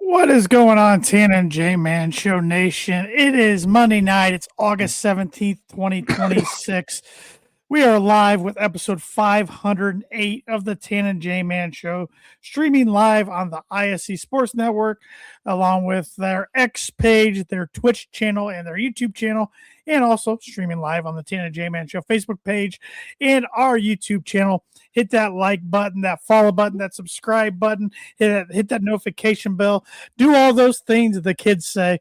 What is going on, Tan and J Man Show Nation? It is Monday night. It's August 17th, 2026. We are live with episode 508 of the Tan and J Man Show, streaming live on the ISC Sports Network, along with their X page, their Twitch channel, and their YouTube channel, and also streaming live on the Tan and J Man Show Facebook page and our YouTube channel. Hit that like button, that follow button, that subscribe button, hit that notification bell. Do all those things that the kids say,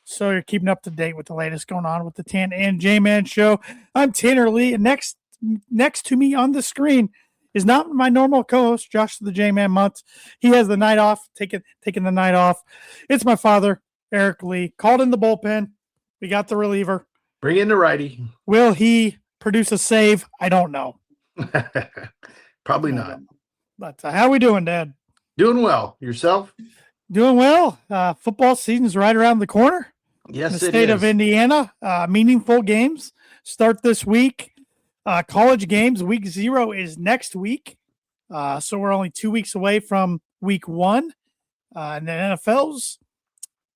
so you're keeping up to date with the latest going on with the Tan and J-Man Show. I'm Tanner Lee, and next to me on the screen is not my normal co-host, Josh the J-Man Muntz. He has the night off, taking the night off. It's my father, Arik Lee, called in the bullpen. We got the reliever. Bring in the righty. Will he produce a save? I don't know. Probably not. But how we doing, Dad? Doing well. Yourself? Doing well. Football season's right around the corner. Yes, in the state of Indiana. Meaningful games start this week. College games, week 0 is next week. So we're only 2 weeks away from week 1. And the NFL's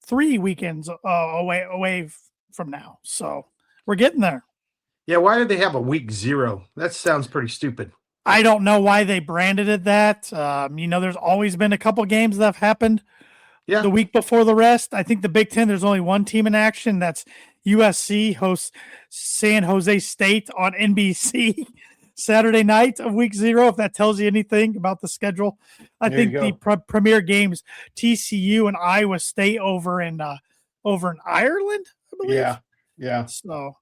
3 weekends away from now. So we're getting there. Yeah, why did they have a week 0? That sounds pretty stupid. I don't know why they branded it that. There's always been a couple games that have happened the week before the rest. I think the Big Ten, there's only one team in action. That's USC hosts San Jose State on NBC Saturday night of week 0, if that tells you anything about the schedule. I think the premier games, TCU and Iowa State over in Ireland, I believe. Yeah. So,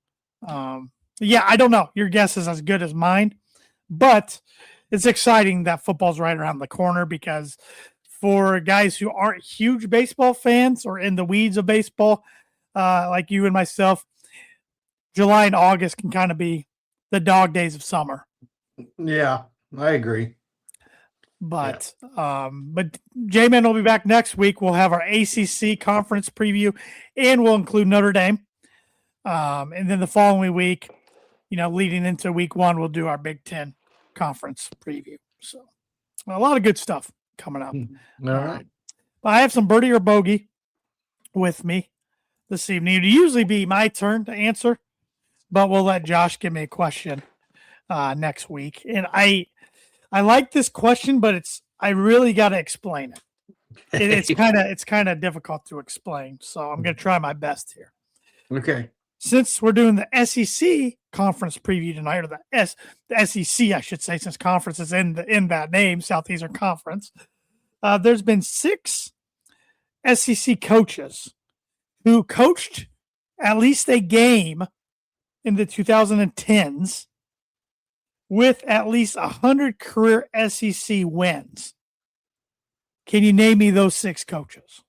I don't know. Your guess is as good as mine. But it's exciting that football's right around the corner, because for guys who aren't huge baseball fans or in the weeds of baseball, like you and myself, July and August can kind of be the dog days of summer. Yeah, I agree. But J-Man will be back next week. We'll have our ACC conference preview, and we'll include Notre Dame. And then the following week, leading into week 1, we'll do our Big Ten conference preview. So a lot of good stuff coming up. All right. I have some birdie or bogey with me this evening. It'd usually be my turn to answer, but we'll let Josh give me a question next week. And I like this question, but I really got to explain it. It's kind of difficult to explain. So I'm going to try my best here. Okay. Since we're doing the SEC conference preview tonight, or the SEC, I should say, since conference is in that name, Southeastern Conference, there's been 6 SEC coaches who coached at least a game in the 2010s with at least 100 career SEC wins. Can you name me those 6 coaches?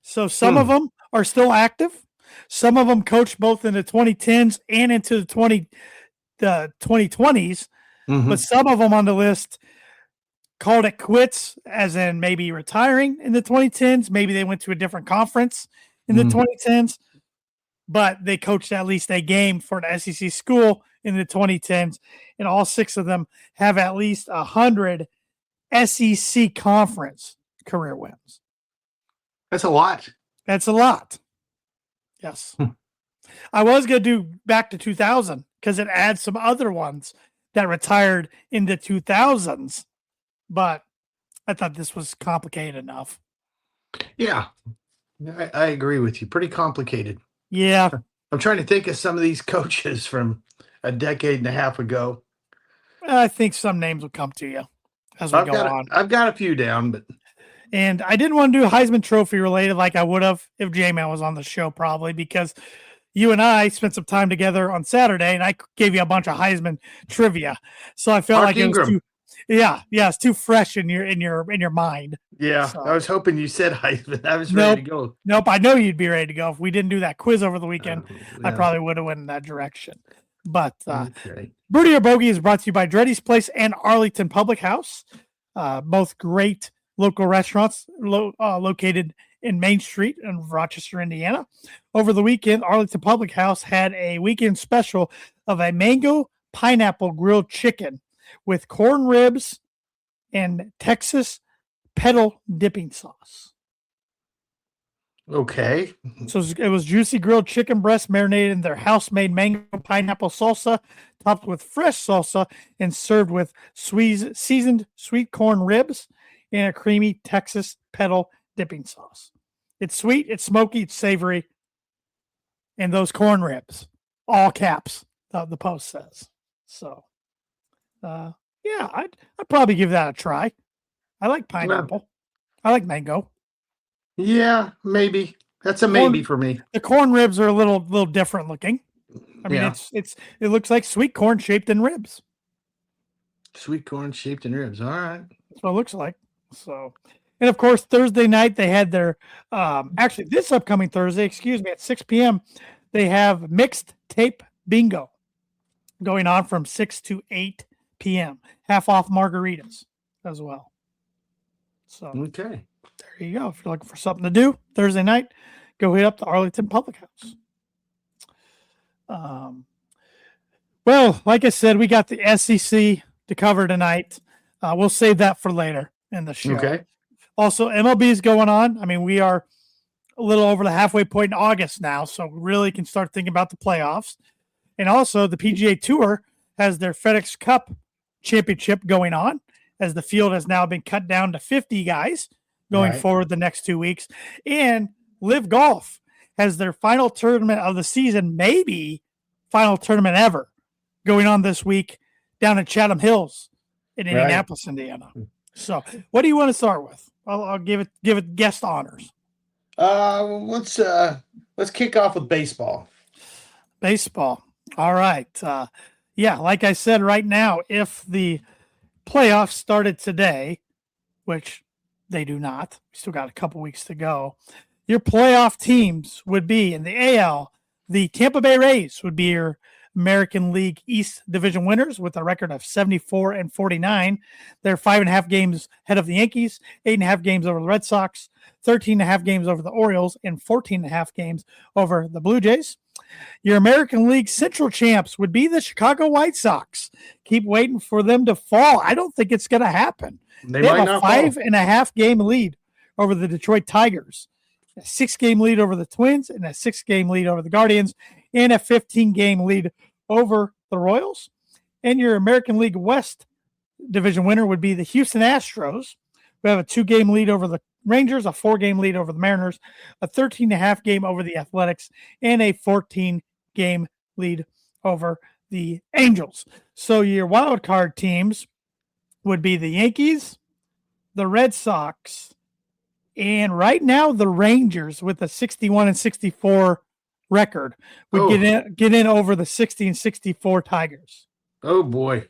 So some of them are still active. Some of them coached both in the 2010s and into the 2020s, but some of them on the list called it quits, as in maybe retiring in the 2010s. Maybe they went to a different conference in the 2010s, but they coached at least a game for an SEC school in the 2010s, and all 6 of them have at least 100 SEC conference career wins. That's a lot. That's a lot. Yes. I was going to do back to 2000 because it adds some other ones that retired in the 2000s, but I thought this was complicated enough. Yeah, I agree with you. Pretty complicated. Yeah. I'm trying to think of some of these coaches from a decade and a half ago. I think some names will come to you as we go on. I've got a few down, but. And I didn't want to do Heisman Trophy related like I would have if J-Man was on the show, probably, because you and I spent some time together on Saturday, and I gave you a bunch of Heisman trivia. So I felt like it was too, it's too fresh in your mind. Yeah, so, I was hoping you said Heisman. I was ready to go. Nope, I know you'd be ready to go. If we didn't do that quiz over the weekend, I probably would have went in that direction. But Birdie or Bogey is brought to you by Jarrety's Place and Arlington Public House, both great local restaurants located in Main Street in Rochester, Indiana. Over the weekend, Arlington Public House had a weekend special of a mango pineapple grilled chicken with corn ribs and Texas pedal dipping sauce. Okay. So it was juicy grilled chicken breast marinated in their house-made mango pineapple salsa, topped with fresh salsa, and served with seasoned sweet corn ribs and a creamy Texas pedal dipping sauce. It's sweet, it's smoky, it's savory, and those corn ribs, all caps, the post says. So, yeah, I'd probably give that a try. I like pineapple. I like mango. Yeah, maybe. That's a maybe for me. The corn ribs are a little different looking. I mean, Yeah. it looks like sweet corn shaped in ribs. Sweet corn shaped in ribs. All right. That's what it looks like. So, and of course, Thursday night they had their actually this upcoming Thursday, at 6 p.m. they have mixed tape bingo going on from 6 to 8 p.m. Half off margaritas as well. So Okay. there you go. If you're looking for something to do Thursday night, go hit up the Arlington Public House. Well, like I said, we got the SEC to cover tonight. We'll save that for later in the show. Okay. Also, MLB is going on. I mean, we are a little over the halfway point in August now, so we really can start thinking about the playoffs. And also, the PGA Tour has their FedEx Cup championship going on, as the field has now been cut down to 50 guys going forward the next 2 weeks. And Live Golf has their final tournament of the season, maybe final tournament ever, going on this week down in Chatham Hills in Indianapolis, Indiana. So, what do you want to start with? I'll give it guest honors. Let's kick off with baseball. Baseball. All right. Yeah, like I said, right now, if the playoffs started today, which they do not, we still got a couple weeks to go, your playoff teams would be in the AL, the Tampa Bay Rays would be your American League East Division winners with a record of 74-49. They're 5.5 games ahead of the Yankees, 8.5 games over the Red Sox, 13.5 games over the Orioles, and 14.5 games over the Blue Jays. Your American League Central champs would be the Chicago White Sox. Keep waiting for them to fall. I don't think it's going to happen. They have a 5.5 game lead over the Detroit Tigers, a 6-game lead over the Twins, and a 6-game lead over the Guardians, and a 15-game lead over the Royals. And your American League West division winner would be the Houston Astros, who have a 2-game lead over the Rangers, a 4-game lead over the Mariners, a 13.5 game over the Athletics, and a 14-game lead over the Angels. So your wild card teams would be the Yankees, the Red Sox, and right now the Rangers with a 61-64 record would get in over the 60-64 Tigers. Oh boy.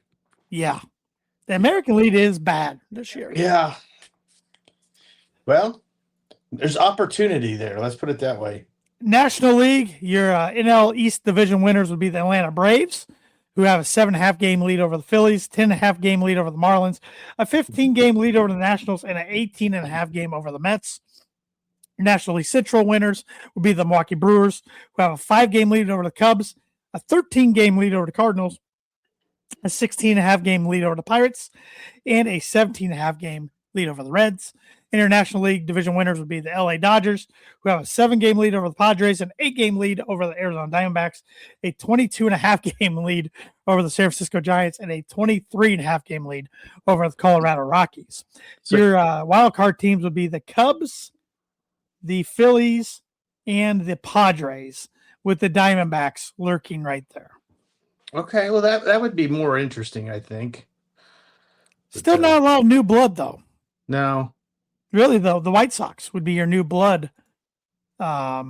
Yeah. The American League is bad this year. Yeah. Well, there's opportunity there. Let's put it that way. National League, your NL East Division winners would be the Atlanta Braves, who have a 7.5 game lead over the Phillies, 10.5 game lead over the Marlins, a 15-game lead over the Nationals, and an 18.5 game over the Mets. National League Central winners would be the Milwaukee Brewers, who have a 5-game lead over the Cubs, a 13-game lead over the Cardinals, a 16.5 game lead over the Pirates, and a 17.5 game lead over the Reds. International League division winners would be the LA Dodgers, who have a 7-game lead over the Padres, an 8-game lead over the Arizona Diamondbacks, a 22.5 game lead over the San Francisco Giants, and a 23.5 game lead over the Colorado Rockies. So, your wild card teams would be the Cubs, the Phillies, and the Padres, with the Diamondbacks lurking right there. Okay, well that would be more interesting, I think. Still not a lot of new blood, though. No. Really, though, the White Sox would be your new blood. I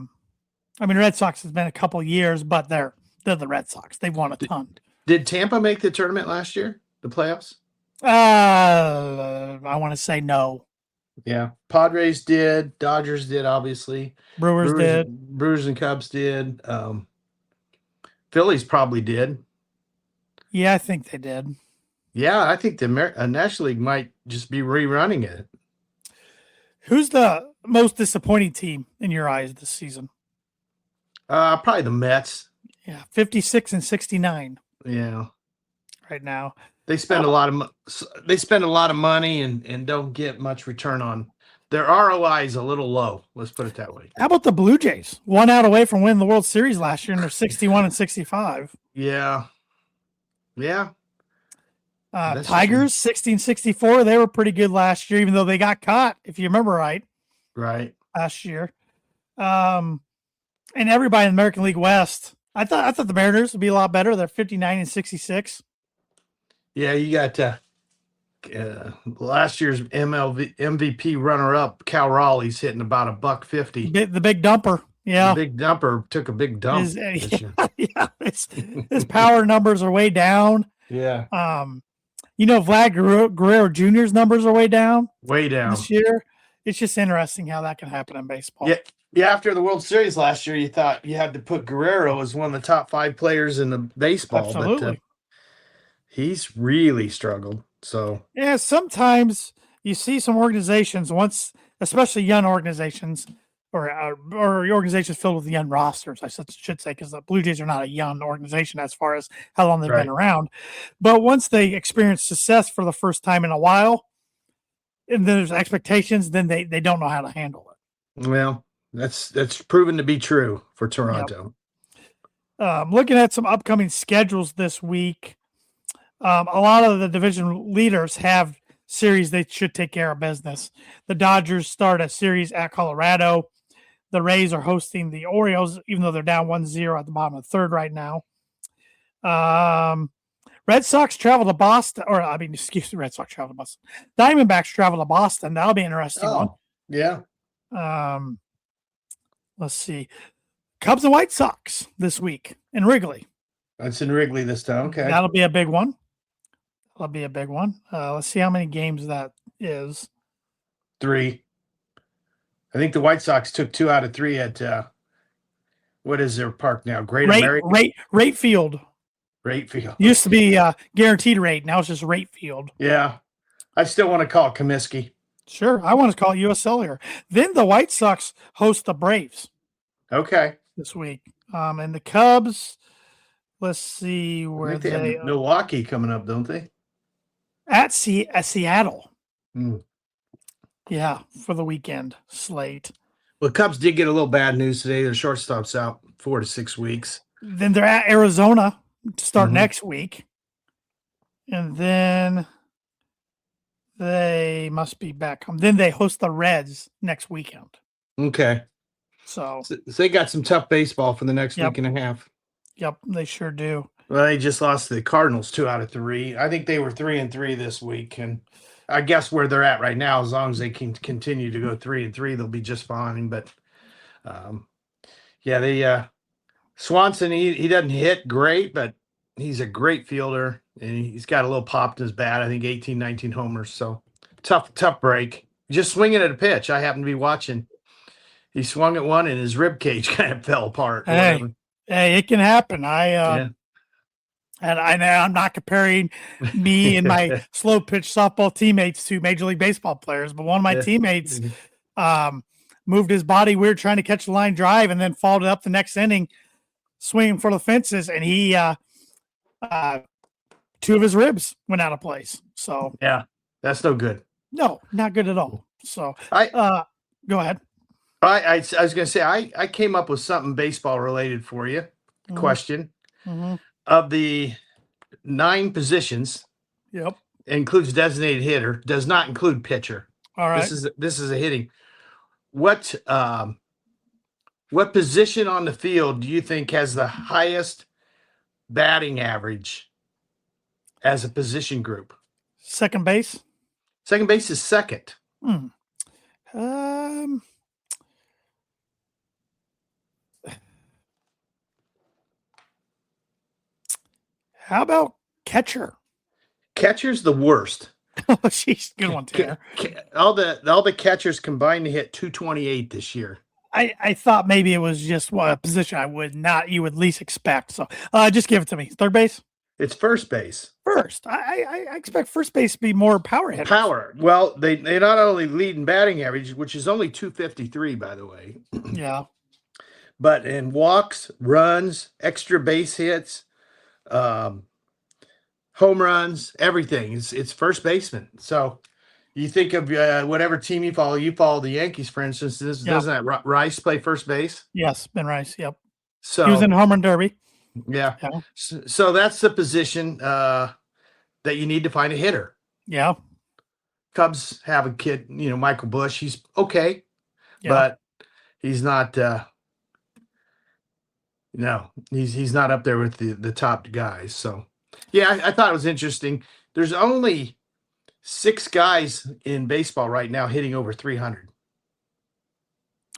mean, Red Sox has been a couple years, but they're the Red Sox. They've won a ton. Did Tampa make the tournament last year? The playoffs? I want to say no. Yeah. Padres did. Dodgers did, obviously. Brewers did. Brewers and Cubs did. Phillies probably did. Yeah, I think they did. Yeah, I think the National League might just be rerunning it. Who's the most disappointing team in your eyes this season? Probably the Mets. Yeah, 56-69. Yeah. Right now. They spend a lot of money and don't get much return on their ROI is a little low. Let's put it that way. How about the Blue Jays? 1 out away from winning the World Series last year, and they're 61-65. Yeah. Tigers 16-64. They were pretty good last year, even though they got caught, if you remember right. Right. Last year. And everybody in the American League West. I thought the Mariners would be a lot better. They're 59-66. Yeah, you got last year's MVP runner-up, Cal Raleigh's hitting about $150. The big dumper. Yeah. The big dumper took a big dump this year. Yeah, his power numbers are way down. Yeah. Vlad Guerrero Jr.'s numbers are way down. Way down. This year. It's just interesting how that can happen in baseball. Yeah. Yeah, after the World Series last year, you thought you had to put Guerrero as one of the top 5 players in the baseball. Absolutely. But he's really struggled. So yeah, sometimes you see some organizations especially young organizations or organizations filled with young rosters, I should say, because the Blue Jays are not a young organization as far as how long they've been around. But once they experience success for the first time in a while, and there's expectations, then they don't know how to handle it. Well, that's proven to be true for Toronto. Yep. Looking at some upcoming schedules this week, a lot of the division leaders have series they should take care of business. The Dodgers start a series at Colorado. The Rays are hosting the Orioles, even though they're down 1-0 at the bottom of the third right now. Red Sox travel to Boston, Red Sox travel to Boston. Diamondbacks travel to Boston. That'll be an interesting one. Yeah. Let's see. Cubs and White Sox this week in Wrigley. That's in Wrigley this time. Okay. That'll be a big one. Let's see how many games that is. 3. I think the White Sox took 2 out of 3 at what is their park now? Rate Field. Rate Field. Used to be guaranteed rate. Now it's just Rate Field. Yeah. I still want to call it Comiskey. Sure. I want to call it US Cellular. Then the White Sox host the Braves. Okay. This week. And the Cubs, let's see where they have Milwaukee coming up, don't they? At Seattle. Mm. Yeah, for the weekend slate. Well, Cubs did get a little bad news today. Their shortstop's out 4 to 6 weeks. Then they're at Arizona to start next week. And then they must be back home. Then they host the Reds next weekend. Okay. So they got some tough baseball for the next week and a half. Yep, they sure do. Well, they just lost to the Cardinals 2 out of 3. I think they were 3-3 this week, and I guess where they're at right now, as long as they can continue to go 3-3, they'll be just fine. But Swanson, he doesn't hit great, but he's a great fielder, and he's got a little pop in his bat. I think 18, 19 homers. So tough break. Just swinging at a pitch. I happened to be watching. He swung at one, and his rib cage kind of fell apart. Hey, it can happen. And I'm not comparing me and my slow pitch softball teammates to Major League Baseball players, but one of my teammates moved his body weird trying to catch the line drive and then followed up the next inning swinging for the fences, and he 2 of his ribs went out of place. So yeah, that's no good. No, not good at all. So go ahead. I was going to say I came up with something baseball related for you. Question. Of the 9 positions, includes designated hitter, does not include pitcher. All right. This is a hitting. What position on the field do you think has the highest batting average as a position group? Second base. Second base is second. How about catcher? Catcher's the worst. Oh, jeez, good one, Tanner. All the catchers combined to hit 228 this year. I thought maybe it was just a position you would least expect. So just give it to me. Third base? It's first base. First. I expect first base to be more power hitters. Power. Well, they not only lead in batting average, which is only 253, by the way. Yeah. But in walks, runs, extra base hits, home home runs, everything. It's first baseman. So you think of whatever team you follow. You follow the Yankees, for instance. Doesn't that Rice play first base? Yes, Ben Rice. Yep. So He was in the home run derby. yeah. Yeah. So that's the position that you need to find a hitter. Yeah. Cubs have a kid, Michael Bush. He's okay, Yeah. but he's not. No, he's not up there with the top guys. So yeah, I thought it was interesting. There's only 6 guys in baseball right now hitting over 300.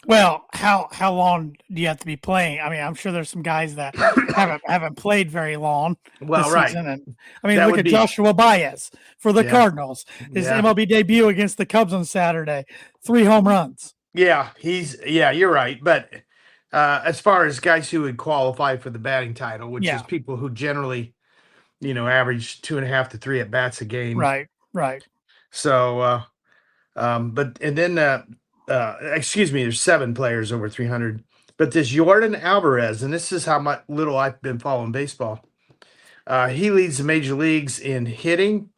Well, how long do you have to be playing? I mean, I'm sure there's some guys that haven't played very long Well, this right. season. And I mean, That look would at be- Joshua Baez for the Yeah. Cardinals. His Yeah. MLB debut against the Cubs on Saturday, 3 home runs. Yeah, you're right. But as far as guys who would qualify for the batting title, which Yeah. is people who generally, average 2.5 to 3 at bats a game. Right. So, excuse me, there's 7 players over 300. But this Jordan Alvarez, and this is how little I've been following baseball. He leads the major leagues in hitting,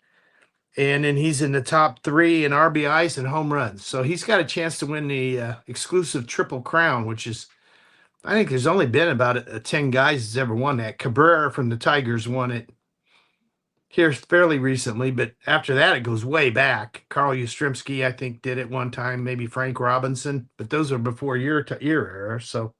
and then he's in the top 3 in RBIs and home runs. So he's got a chance to win the exclusive Triple Crown, which is, I think there's only been about 10 guys that's ever won that. Cabrera from the Tigers won it here fairly recently, but after that, it goes way back. Carl Yastrzemski, I think, did it one time, maybe Frank Robinson, but those are before your era. So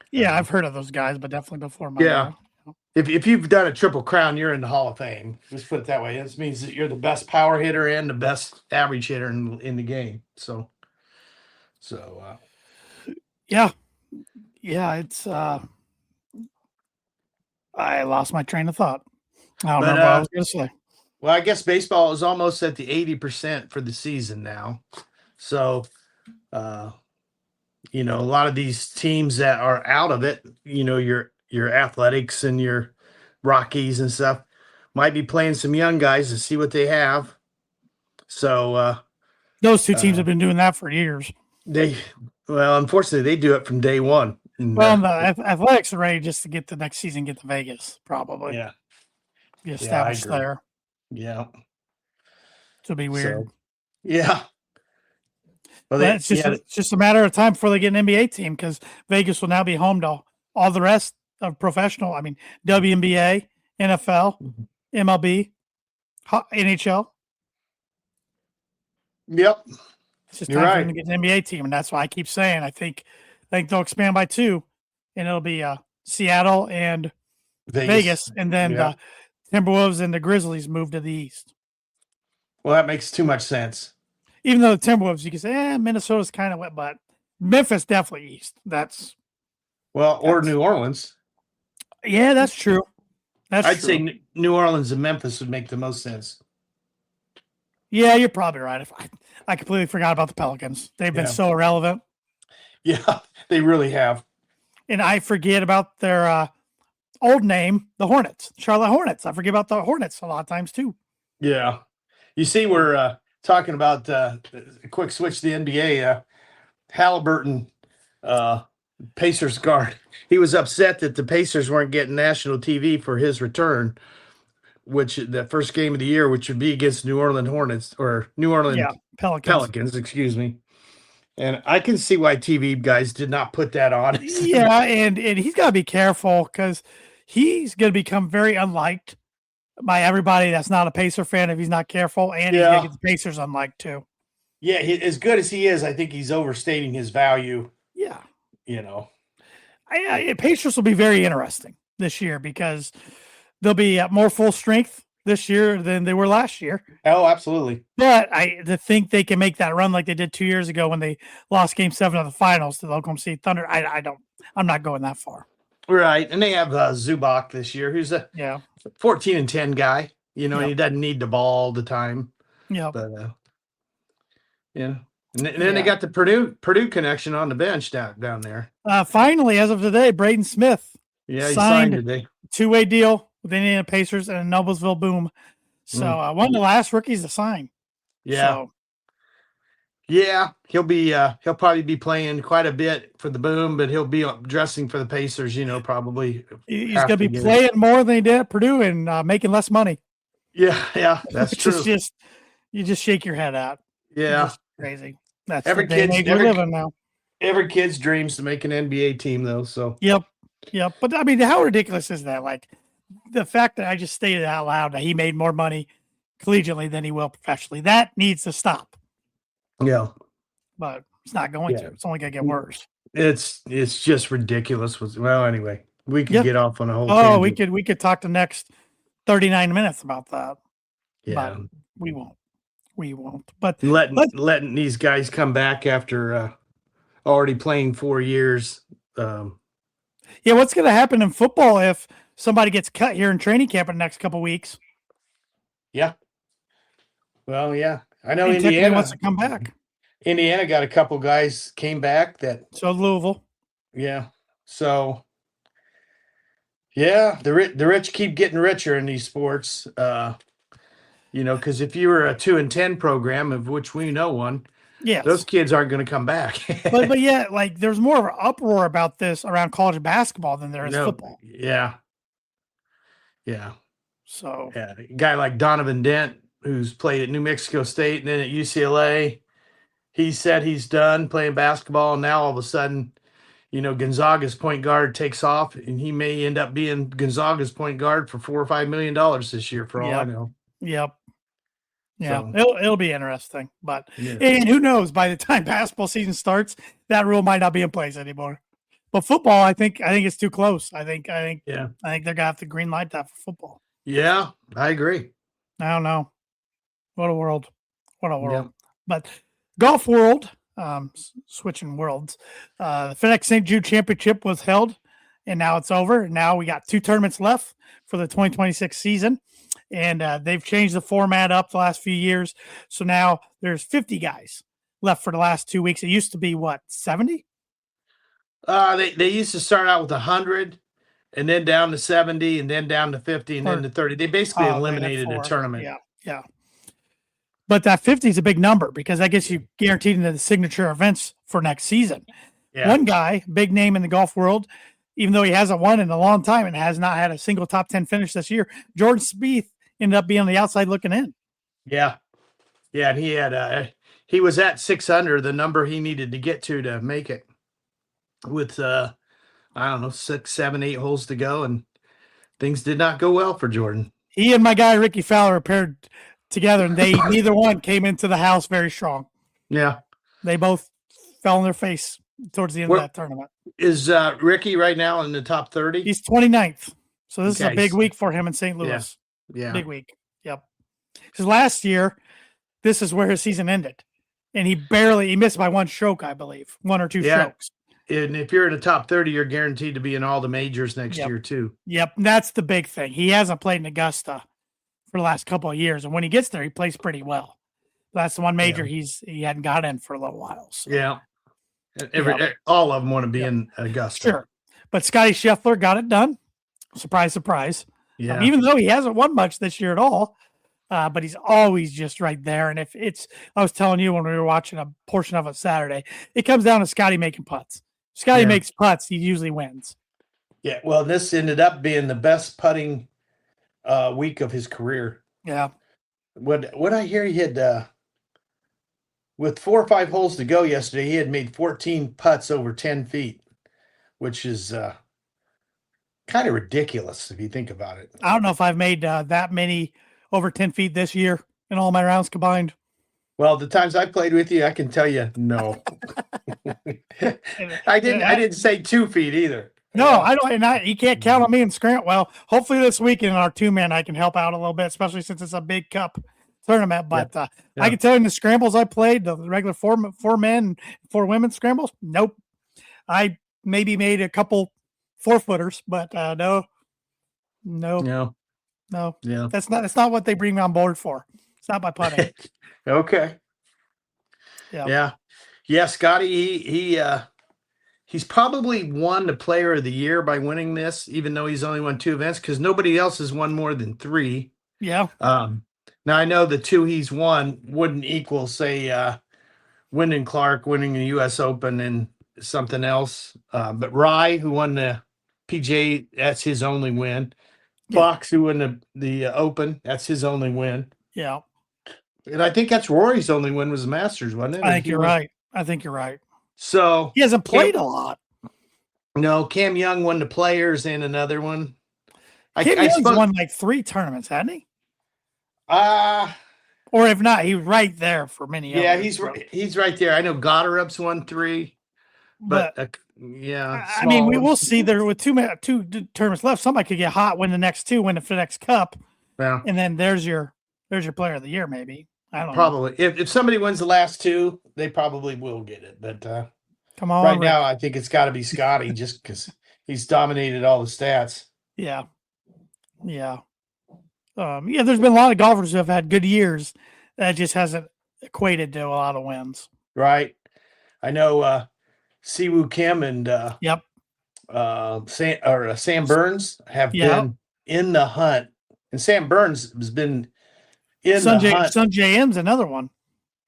Yeah, I've heard of those guys, but definitely before my Yeah. era. if you've done a Triple Crown, you're in the Hall of Fame. Let's put it that way. This means that you're the best power hitter and the best average hitter in the game. So Yeah. It's I lost my train of thought. I don't remember what I was going to say. well, I guess baseball is almost at the 80% for the season now. So, a lot of these teams that are out of it, your Athletics and your Rockies and stuff, might be playing some young guys to see what they have. So Those 2 teams have been doing that for years. unfortunately, they do it from day one. And, Well, the Athletics are ready just to get the next season, get to Vegas, probably. yeah, Be established agree. there. yeah. It'll be weird. So, yeah. Well, But it's just a matter of time before they get an NBA team, because Vegas will now be home to all the rest of professional. I mean, WNBA, NFL, MLB, NHL. Yep. It's just You're time for right. them to get an NBA team, and that's why I keep saying I think they'll expand by 2, and it'll be Seattle and Vegas, and then Yeah. the Timberwolves and the Grizzlies move to the East. Well, that makes too much sense. Even though the Timberwolves, you can say, Minnesota's kind of wet, but Memphis definitely East. Or New Orleans. Yeah, that's true. I'd say New Orleans and Memphis would make the most sense. Yeah, you're probably right. I completely forgot about the Pelicans. They've been so irrelevant. Yeah, they really have. And I forget about their old name, the Hornets, Charlotte Hornets. I forget about the Hornets a lot of times too. Yeah. You see, we're talking about a quick switch to the NBA. Halliburton, Pacers guard. He was upset that the Pacers weren't getting national TV for his return, which the first game of the year, which would be against New Orleans Hornets or New Orleans Pelicans, excuse me. And I can see why TV guys did not put that on. Yeah, and he's got to be careful because he's going to become very unliked by everybody that's not a Pacer fan if he's not careful, and he's going to get the Pacers unliked too. Yeah, as good as he is, I think he's overstating his value. Yeah. Pacers will be very interesting this year because they'll be at more full strength this year than they were last year. Oh, absolutely. But to think they can make that run like they did 2 years ago when they lost Game 7 of the finals to the Oklahoma City Thunder, I'm not going that far. Right, and they have Zubac this year, who's a 14-10 guy. He doesn't need the ball all the time. Yeah, but and then they got the Purdue connection on the bench down there. Finally, as of today, Braden Smith, he signed today. 2-way deal with the Indiana Pacers and a Noblesville Boom. So one of the last rookies to sign. Yeah. So, yeah, he'll probably be playing quite a bit for the Boom, but he'll be dressing for the Pacers, probably. He's going to be playing more than he did at Purdue and making less money. Yeah, that's which true. is just you just shake your head at. Yeah, Just crazy. That's the every day and kid's age we live in now. every kid's dreams to make an NBA team, though. So Yep. Yep. But I mean, how ridiculous is that? Like the fact that I just stated out loud that he made more money collegiately than he will professionally. That needs to stop. yeah, But it's not going to. It's only gonna get worse. it's just ridiculous. Well, anyway, we could Yeah. get off on a whole Oh, tangent. we could talk the next 39 minutes about that. Yeah, But we won't. We won't. But letting these guys come back after already playing 4 years. yeah, what's gonna happen in football if somebody gets cut here in training camp in the next couple weeks? Yeah. Well, yeah, I know And technically Indiana. wants to come back. Indiana got a couple guys came back that. So Louisville. Yeah. So yeah, the rich keep getting richer in these sports. Because if you were a 2-10 program, of which we know one, Yes. those kids aren't going to come back. but yeah, like there's more of an uproar about this around college basketball than there is football. Yeah. Yeah. So Yeah. A guy like Donovan Dent, who's played at New Mexico State and then at UCLA, he said he's done playing basketball. And now all of a sudden, Gonzaga's point guard takes off, and he may end up being Gonzaga's point guard for $4 or $5 million this year, for all I know. Yep. Yeah, So, it'll be interesting, but yeah. and who knows? By the time basketball season starts, that rule might not be in place anymore. But football, I think it's too close. I think they're gonna have to green light that for football. Yeah, I agree. I don't know. What a world! What a world! Yep. But golf world, switching worlds. The FedEx St. Jude Championship was held, and now it's over. Now we got 2 tournaments left for the 2026 season. And they've changed the format up the last few years. So now there's 50 guys left for the last 2 weeks. It used to be what, 70? They used to start out with 100, and then down to 70, and then down to 50, and then to 30. They basically eliminated the tournament. Yeah. But that 50 is a big number because that gets you guaranteed into the signature events for next season. Yeah. One guy, big name in the golf world, even though he hasn't won in a long time and has not had a single top 10 finish this year, Jordan Spieth ended up being on the outside looking in. Yeah. Yeah. And he was at 600, the number he needed to get to make it with, I don't know, 6, 7, 8 holes to go. And things did not go well for Jordan. He and my guy, Ricky Fowler, paired together, and neither one came into the house very strong. Yeah. They both fell on their face towards the end of that tournament. Is Ricky right now in the top 30? He's 29th. So this is a big week for him in St. Louis. Yeah. Big week. Yep. Because last year, this is where his season ended. And he missed by 1 stroke, I believe. 1 or 2 strokes. And if you're in the top 30, you're guaranteed to be in all the majors next year too. Yep. That's the big thing. He hasn't played in Augusta for the last couple of years. And when he gets there, he plays pretty well. That's the one major he hadn't got in for a little while. So. Yeah. All of them want to be in Augusta. Sure. But Scotty Scheffler got it done. Surprise, surprise. Yeah. Even though he hasn't won much this year at all, but he's always just right there. And I was telling you when we were watching a portion of it Saturday, it comes down to Scotty making putts. Scotty makes putts, he usually wins. Yeah. Well, this ended up being the best putting week of his career. Yeah. What I hear, he had with 4 or 5 holes to go yesterday, he had made 14 putts over 10 feet, which is kind of ridiculous if you think about it. I don't know if I've made that many over 10 feet this year in all my rounds combined. Well, the times I played with you, I can tell you no. I didn't say 2 feet either. No, I don't. And you can't count on me in scramble. Well, hopefully this weekend in our 2-man, I can help out a little bit, especially since it's a big cup tournament. But I can tell you in the scrambles I played, the regular 4 men, 4 women scrambles. Nope. I maybe made a couple 4-footers, but no. Yeah. That's not what they bring me on board for. It's not my putting. Okay. Yeah. Scotty, he's probably won the player of the year by winning this, even though he's only won 2 events, because nobody else has won more than 3. Yeah. Now I know the 2 he's won wouldn't equal, say, Wyndham Clark winning the U.S. Open and something else. But Rye, who won the PGA, that's his only win. Fox, who won the Open. That's his only win. Yeah. And I think that's Rory's only win was the Masters, wasn't it? I think you're right. I think you're right. So he hasn't played a lot. No, Cam Young won the Players and another one. Cam Young's won like 3 tournaments, hasn't he? Or if not, he was right there for many. Yeah, he's right there. I know Gotterup's won 3, but yeah. I mean, we'll see. There with two tournaments left, somebody could get hot, win the next 2, win the FedEx Cup, and then there's your Player of the Year, maybe. I don't know. If somebody wins the last 2, they probably will get it. But come on, right now, I think it's got to be Scotty just because he's dominated all the stats. Yeah. There's been a lot of golfers who have had good years that just hasn't equated to a lot of wins. Right. I know Siwoo Kim and Sam Burns have been in the hunt, and Sam Burns has been in the hunt. Sungjae Im's another one.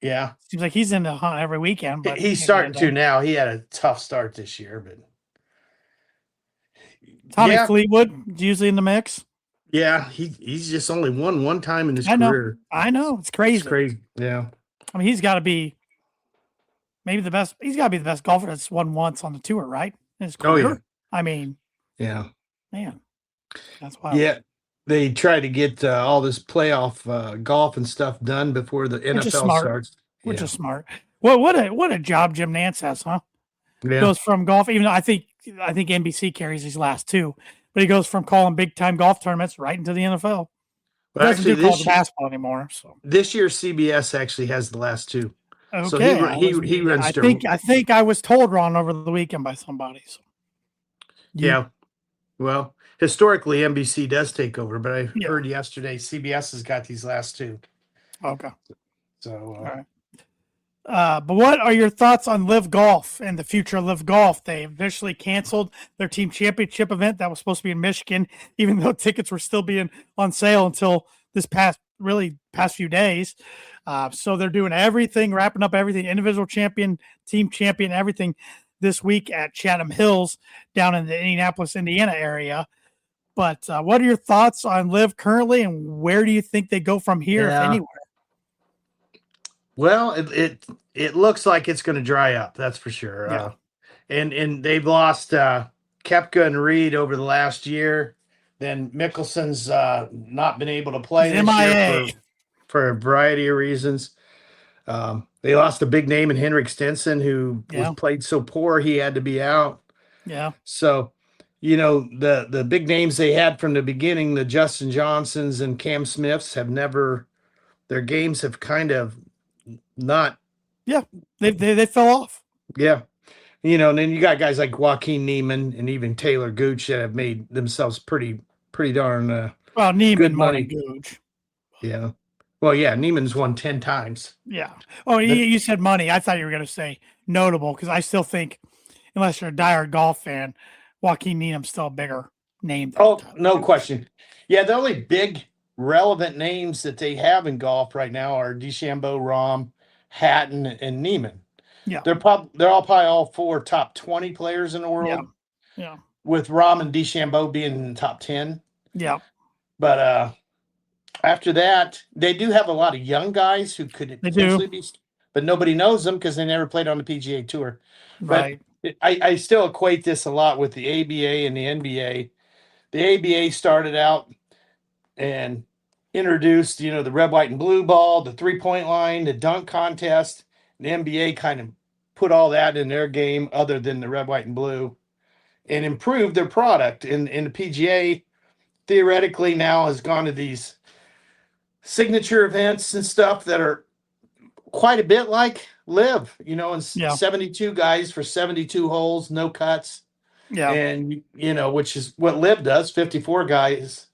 Yeah, seems like he's in the hunt every weekend. But he's starting to now. He had a tough start this year, but Tommy Fleetwood is usually in the mix. Yeah, he's just only won one time in his career. I know. It's crazy. It's crazy. Yeah. I mean, he's got to be maybe the best. He's got to be the best golfer that's won once on the tour, right? In his career. Oh, yeah. I mean, yeah. Man, that's wild. Yeah. They try to get all this playoff golf and stuff done before the NFL starts. Which is smart. Well, what a job Jim Nantz has, huh? Yeah. Goes from golf, even though I think NBC carries these last 2. But he goes from calling big-time golf tournaments right into the NFL. He doesn't do college basketball anymore. So this year, CBS actually has the last 2. Okay, so he runs. I think I was told wrong over the weekend by somebody. So. Yeah, well, historically NBC does take over, but I heard yesterday CBS has got these last 2. Okay. So. All right. But what are your thoughts on Live Golf and the future of Live Golf? They officially canceled their team championship event that was supposed to be in Michigan, even though tickets were still being on sale until this past few days. So they're doing everything, wrapping up everything, individual champion, team champion, everything this week at Chatham Hills down in the Indianapolis, Indiana area. But what are your thoughts on Live currently, and where do you think they go from here, if anywhere? Well, it looks like it's going to dry up. That's for sure. Yeah. And they've lost Koepka and Reed over the last year. Then Mickelson's not been able to play this year for a variety of reasons. They lost a big name in Henrik Stenson, who was played so poor he had to be out. Yeah. So, the big names they had from the beginning, the Justin Johnsons and Cam Smiths, their games have kind of not. Yeah, they fell off. Yeah. And then you got guys like Joaquin Neiman and even Taylor Gooch that have made themselves pretty darn Neiman good money. Gooch. Yeah. Well, yeah, Neiman's won 10 times. Yeah. Oh, you said money. I thought you were going to say notable, because I still think, unless you're a diehard golf fan, Joaquin Needham's still a bigger name. No question. Yeah, the only big relevant names that they have in golf right now are DeChambeau, Rahm, Hatton, and Neiman. Yeah, they're all probably all 4 top 20 players in the world. Yeah. With Rahm and DeChambeau being in the top 10. Yeah. But after that, they do have a lot of young guys who could potentially be, but nobody knows them because they never played on the PGA Tour. Right. But I still equate this a lot with the ABA and the NBA. The ABA started out and introduced, the red, white, and blue ball, the 3-point line, the dunk contest. The NBA kind of put all that in their game other than the red, white, and blue, and improved their product. And the PGA theoretically now has gone to these signature events and stuff that are quite a bit like Live, and 72 guys for 72 holes, no cuts. Yeah. And, which is what Live does, 54 guys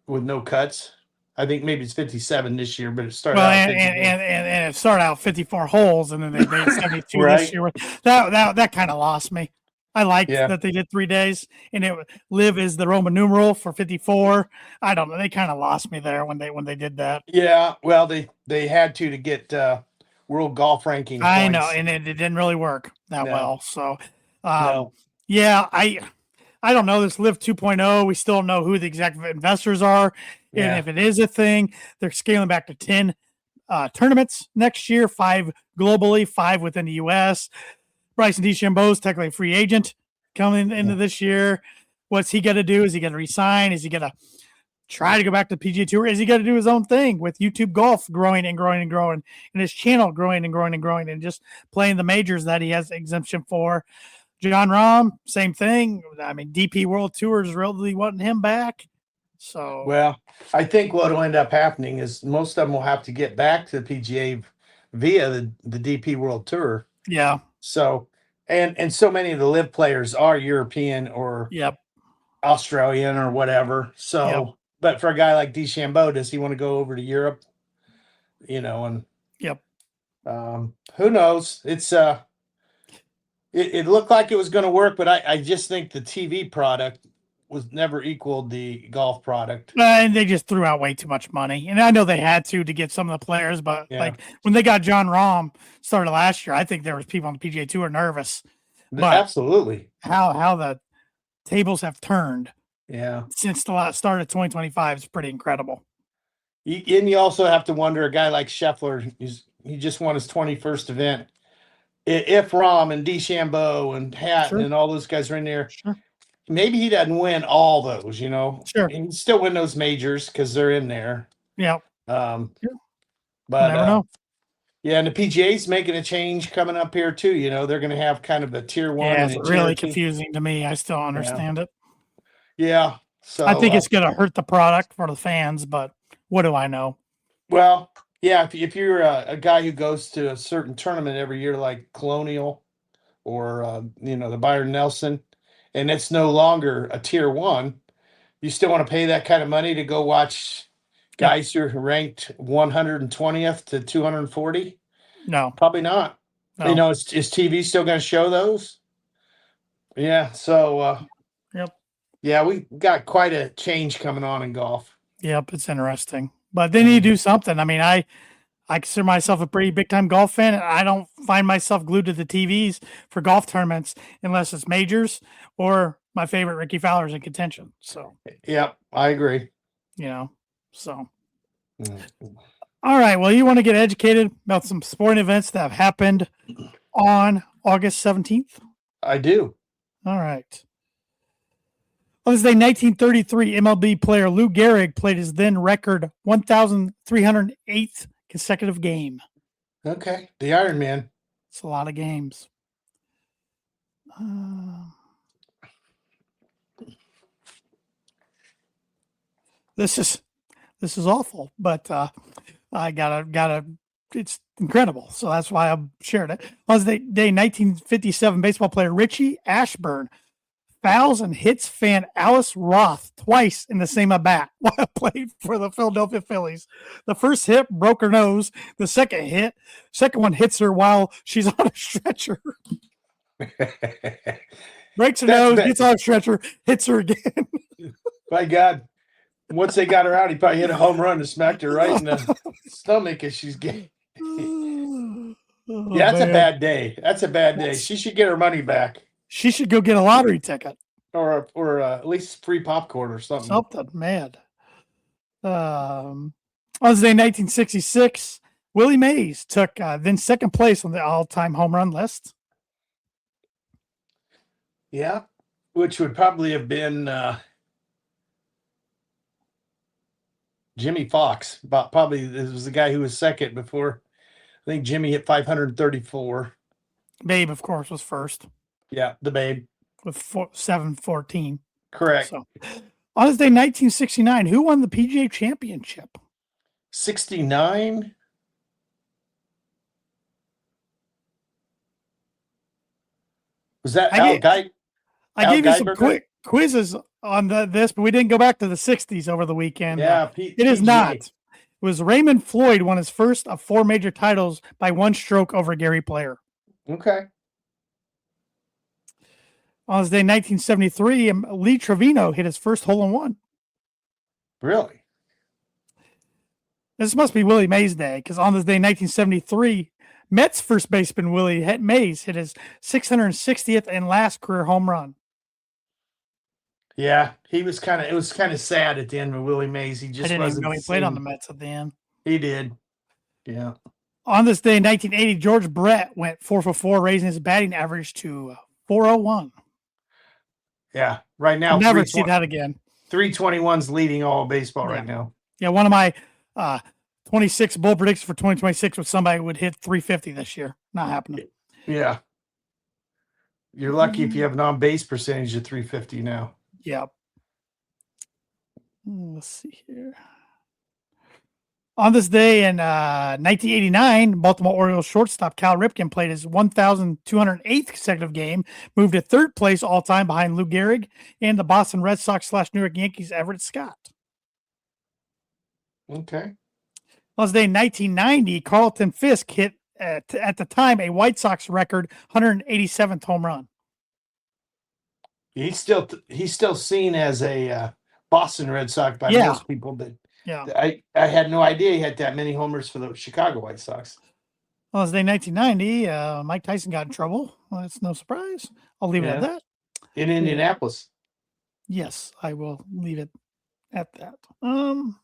with no cuts. I think maybe it's 57 this year, but it started out. And it started out 54 holes, and then they made 72 this year. That kind of lost me. I liked that they did 3 days, and Live is the Roman numeral for 54. I don't know. They kind of lost me there when they did that. Yeah, well, they had to get world golf ranking. I know, and it didn't really work that well. So, no. Yeah, I don't know. This Live 2.0, we still don't know who the exact investors are. Yeah. And if it is a thing, they're scaling back to 10 tournaments next year, 5 globally, 5 within the U.S. Bryson DeChambeau is technically a free agent coming into this year. What's he going to do? Is he going to resign? Is he going to try to go back to the PGA Tour? Is he going to do his own thing with YouTube Golf growing and growing and growing, and his channel growing and growing and growing, and just playing the majors that he has exemption for? John Rahm, same thing. I mean, DP World Tour is really wanting him back. So, well, I think what will end up happening is most of them will have to get back to the PGA via the DP World Tour. yeah. So, and so many of the live players are European or Yep. Australian or whatever. So, but for a guy like DeChambeau, does he want to go over to Europe? And Yep. Who knows? It's it looked like it was going to work, but I just think the TV product was never equaled the golf product. And they just threw out way too much money. And I know they had to get some of the players, but like when they got John Rahm started last year, I think there was people on the PGA Tour nervous. But absolutely. How the tables have turned since the start of 2025 is pretty incredible. And you also have to wonder, a guy like Scheffler, he just won his 21st event. If Rahm and DeChambeau and Hatton and all those guys are in there, maybe he doesn't win all those, Sure. He can still win those majors because they're in there. Yeah. But never know. Yeah, and the PGA's making a change coming up here too. They're going to have kind of a tier 1. Yeah, it's really confusing to me. I still understand it. Yeah. So I think it's going to hurt the product for the fans, but what do I know? Well, yeah, if you're a guy who goes to a certain tournament every year, like Colonial or the Byron Nelson, and it's no longer a tier 1, you still want to pay that kind of money to go watch guys who are ranked 120th to 240? No, probably not. No. Is TV still going to show those? Yeah. So, yeah, we got quite a change coming on in golf. Yep, it's interesting, but they need to do something. I mean, I consider myself a pretty big time golf fan, and I don't find myself glued to the TVs for golf tournaments unless it's majors or my favorite Ricky Fowler's in contention. So, yeah, I agree. So. All right. Well, you want to get educated about some sporting events that have happened on August 17th? I do. All right. On this day, 1933, MLB player Lou Gehrig played his then record 1,308th consecutive game. Okay. The Iron Man. It's a lot of games. This is awful, but I gotta. It's incredible, so that's why I shared it. On this day, 1957, baseball player Richie Ashburn fouls and hits fan Alice Roth twice in the same at bat while played for the Philadelphia Phillies. The first hit broke her nose. The second one hits her while she's on a stretcher. Breaks her nose, gets on a stretcher, hits her again. My God. Once they got her out, he probably hit a home run and smacked her right in the stomach as she's getting. Yeah, that's a bad day. That's a bad day. She should get her money back. She should go get a lottery ticket. Or at least free popcorn or something. Something mad. On this day, 1966, Willie Mays took then second place on the all-time home run list. Yeah, which would probably have been Jimmy Fox. Probably this was the guy who was second before. I think Jimmy hit 534. Babe, of course, was first. Yeah, the Babe. With 714. Correct. So, on this day, 1969, who won the PGA Championship? 69? Was that Al Guy? I gave you some quick quizzes on this, but we didn't go back to the 60s over the weekend. Yeah, it is not. It was Raymond Floyd won his first of 4 major titles by 1 stroke over Gary Player. Okay. On this day, 1973, Lee Trevino hit his first hole-in-one. Really? This must be Willie Mays' day, because on this day, 1973, Mets first baseman Willie Mays hit his 660th and last career home run. Yeah, he was kind of. It was kind of sad at the end with Willie Mays. He I just didn't even wasn't know the he played on the same. Mets at the end. He did. Yeah. On this day in 1980, George Brett went 4 for 4, raising his batting average to 401. Yeah. Right now, I'll never see that again. 321's leading all of baseball right now. Yeah, one of my 26 bull predictions for 2026 was somebody would hit 350 this year. Not happening. Yeah. You're lucky if you have an on-base percentage of 350 now. Yep. Let's see here. On this day in 1989, Baltimore Orioles shortstop Cal Ripken played his 1,208th consecutive game, moved to third place all time behind Lou Gehrig and the Boston Red Sox / New York Yankees Everett Scott. Okay. On this day in 1990, Carlton Fisk hit at the time a White Sox record 187th home run. He's still seen as a Boston Red Sox by most people, but I had no idea he had that many homers for the Chicago White Sox. On this day 1990, Mike Tyson got in trouble. Well, that's no surprise. I'll leave it at that. In Indianapolis. Yes, I will leave it at that. On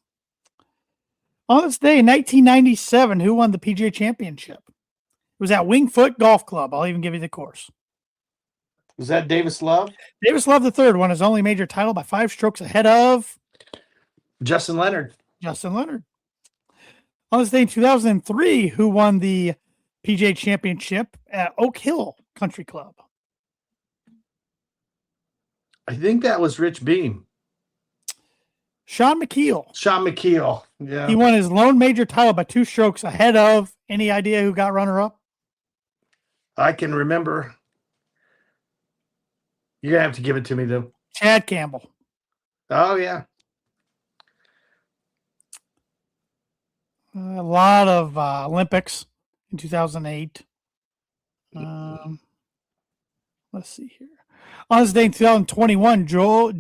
this day in 1997, who won the PGA Championship? It was at Winged Foot Golf Club. I'll even give you the course. Was that Davis Love? Davis Love III won his only major title by 5 strokes ahead of Justin Leonard. On this day in 2003, who won the PGA Championship at Oak Hill Country Club? I think that was Rich Beam. Sean McKeel. Yeah. He won his lone major title by 2 strokes ahead of, any idea who got runner-up? I can remember. You're going to have to give it to me, though. Chad Campbell. Oh, yeah. A lot of Olympics in 2008. Let's see here. On this day in 2021, Joel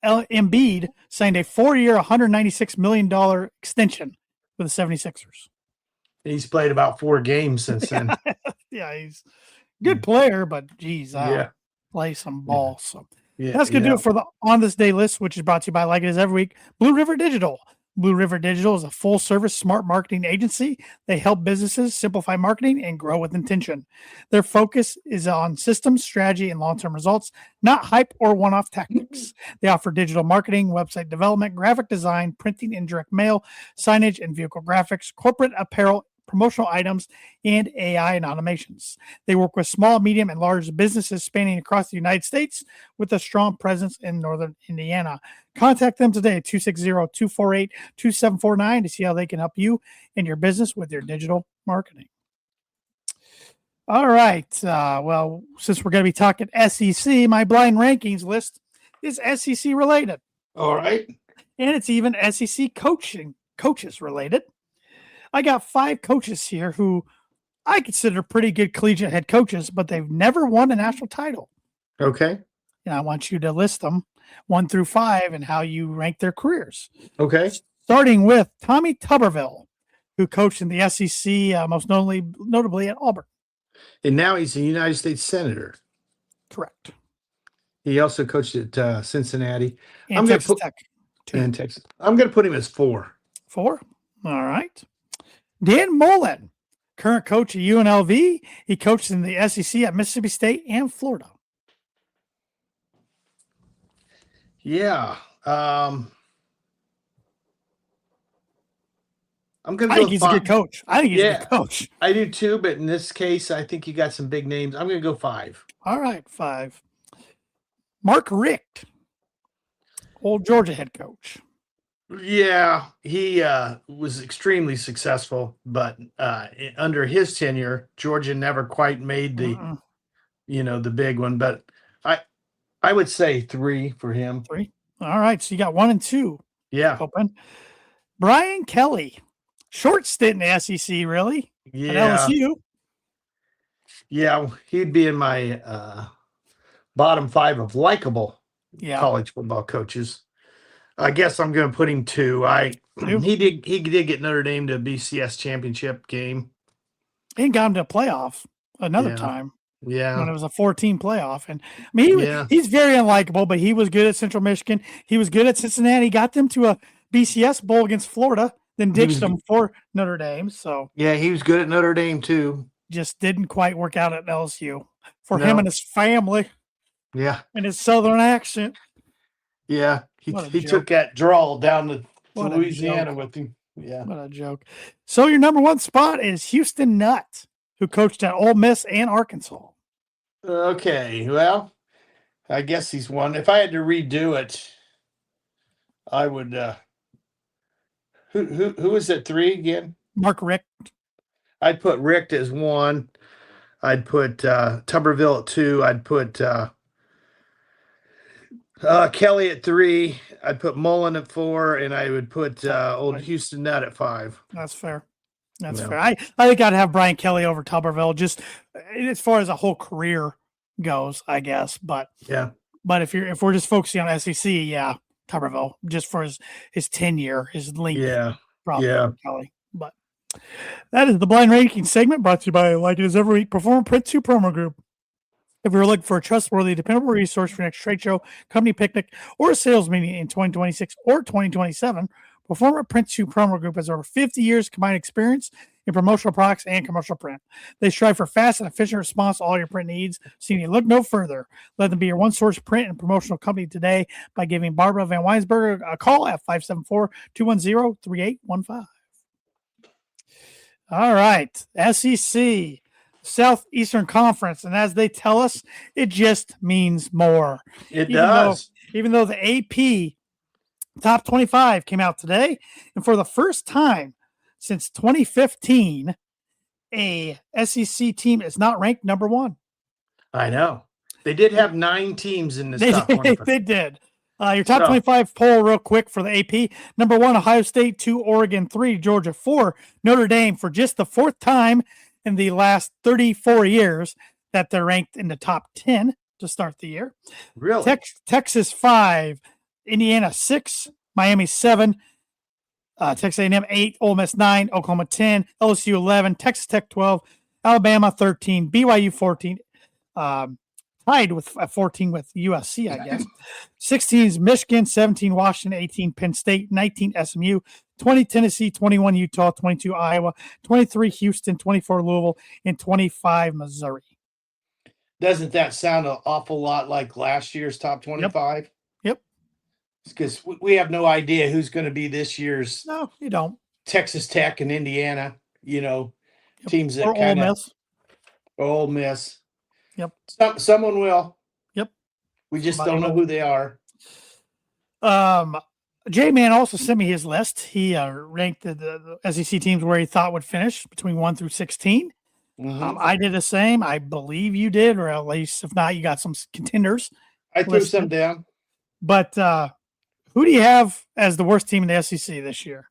Embiid signed a 4-year, $196 million extension with the 76ers. He's played about 4 games since then. Yeah, he's a good player, but geez, play some ball. So that's going to do it for the On This Day list, which is brought to you by, like it is every week, Blue River Digital. Blue River Digital is a full-service smart marketing agency. They help businesses simplify marketing and grow with intention. Their focus is on systems, strategy, and long-term results, not hype or one-off tactics. They offer digital marketing, website development, graphic design, printing and direct mail, signage and vehicle graphics, corporate apparel, promotional items, and AI and automations. They work with small, medium, and large businesses spanning across the United States with a strong presence in Northern Indiana. Contact them today at 260-248-2749 to see how they can help you and your business with your digital marketing. All right. Well, since we're going to be talking SEC, my blind rankings list is SEC related. All right. And it's even SEC coaches related. I got 5 coaches here who I consider pretty good collegiate head coaches, but they've never won a national title. Okay. And I want you to list them 1 through 5 and how you rank their careers. Okay. Starting with Tommy Tuberville, who coached in the SEC, most notably at Auburn. And now he's a United States Senator. Correct. He also coached at Cincinnati. And Texas Tech. And Texas. I'm going to put him as 4. 4? All right. Dan Mullen, current coach at UNLV. He coached in the SEC at Mississippi State and Florida. Yeah. I'm going to go. I think he's a good coach. I do too, but in this case, I think you got some big names. I'm going to go 5. All right, 5. Mark Richt, old Georgia head coach. Yeah, he was extremely successful, but under his tenure, Georgia never quite made the, the big one. But I would say 3 for him. 3. All right, so you got 1 and 2. Yeah. Open. Brian Kelly, short stint in the SEC, really. Yeah. At LSU. Yeah, he'd be in my bottom 5 of likable college football coaches. I guess I'm going to put him 2. He did get Notre Dame to a BCS championship game. And got him to a playoff another time. Yeah. when it was a 14 playoff. And I mean, Yeah. he's very unlikable, but he was good at Central Michigan. He was good at Cincinnati. Got them to a BCS bowl against Florida, then ditched them for Notre Dame. So Yeah, he was good at Notre Dame too. just didn't quite work out at LSU for him No. and his family Yeah. and his Southern accent. Yeah. What a He joke. took that drawl down to What a Louisiana joke. with him. Yeah. What a joke. So your number one spot is Houston Nutt, who coached at Ole Miss and Arkansas. Okay. Well, I guess he's one. If I had to redo it, I would who is at 3 again? Mark Richt. I'd put Richt as 1. I'd put Tuberville at 2. I'd put Kelly at 3. I'd put Mullen at 4, and I would put old Houston Nutt at 5. That's fair. That's Yeah. fair. I think I'd have Brian Kelly over Tuberville, just as far as a whole career goes, I guess. But Yeah. but if we're just focusing on SEC, yeah, Tuberville, just for his tenure, his length, Yeah. probably Yeah. over Kelly. But that is the blind ranking segment brought to you by, like it is every week, Proforma Print 2 Promo Group. If you're looking for a trustworthy, dependable resource for your next trade show, company picnic, or a sales meeting in 2026 or 2027, Proforma Print 2 Promo Group has over 50 years combined experience in promotional products and commercial print. They strive for fast and efficient response to all your print needs, so you need to look no further. Let them be your one-source print and promotional company today by giving Barbara Van Weinsberger a call at 574-210-3815. All right, SEC. Southeastern Conference, and as they tell us, it just means more. It does. Even though the AP Top 25 came out today, and for the first time since 2015, a SEC team is not ranked number 1. I know. They did have 9 teams in this top 25. They did. Your top 25 poll real quick for the AP. Number 1, Ohio State. 2, Oregon. 3, Georgia. 4, Notre Dame, for just the 4th time in the last 34 years that they're ranked in the top 10 to start the year. Really? Texas 5, Indiana 6, Miami 7, Texas A&M 8, Ole Miss 9, Oklahoma 10, LSU 11, Texas Tech 12, Alabama 13, BYU 14, tied with 14 with USC, I guess. 16 is Michigan, 17 Washington, 18 Penn State, 19 SMU, 20 Tennessee, 21 Utah, 22 Iowa, 23 Houston, 24 Louisville, and 25 Missouri. Doesn't that sound an awful lot like last year's top 25? Yep. Because we have no idea who's going to be this year's. No, you don't. Texas Tech and Indiana, teams that or kind of. Ole Miss. Ole Miss. Yep. Someone will. Yep. We just don't know who they are. J-Man also sent me his list. He ranked the SEC teams where he thought would finish between 1 through 16. Mm-hmm. I did the same. I believe you did, or at least if not, you got some contenders. I threw some down. But who do you have as the worst team in the SEC this year?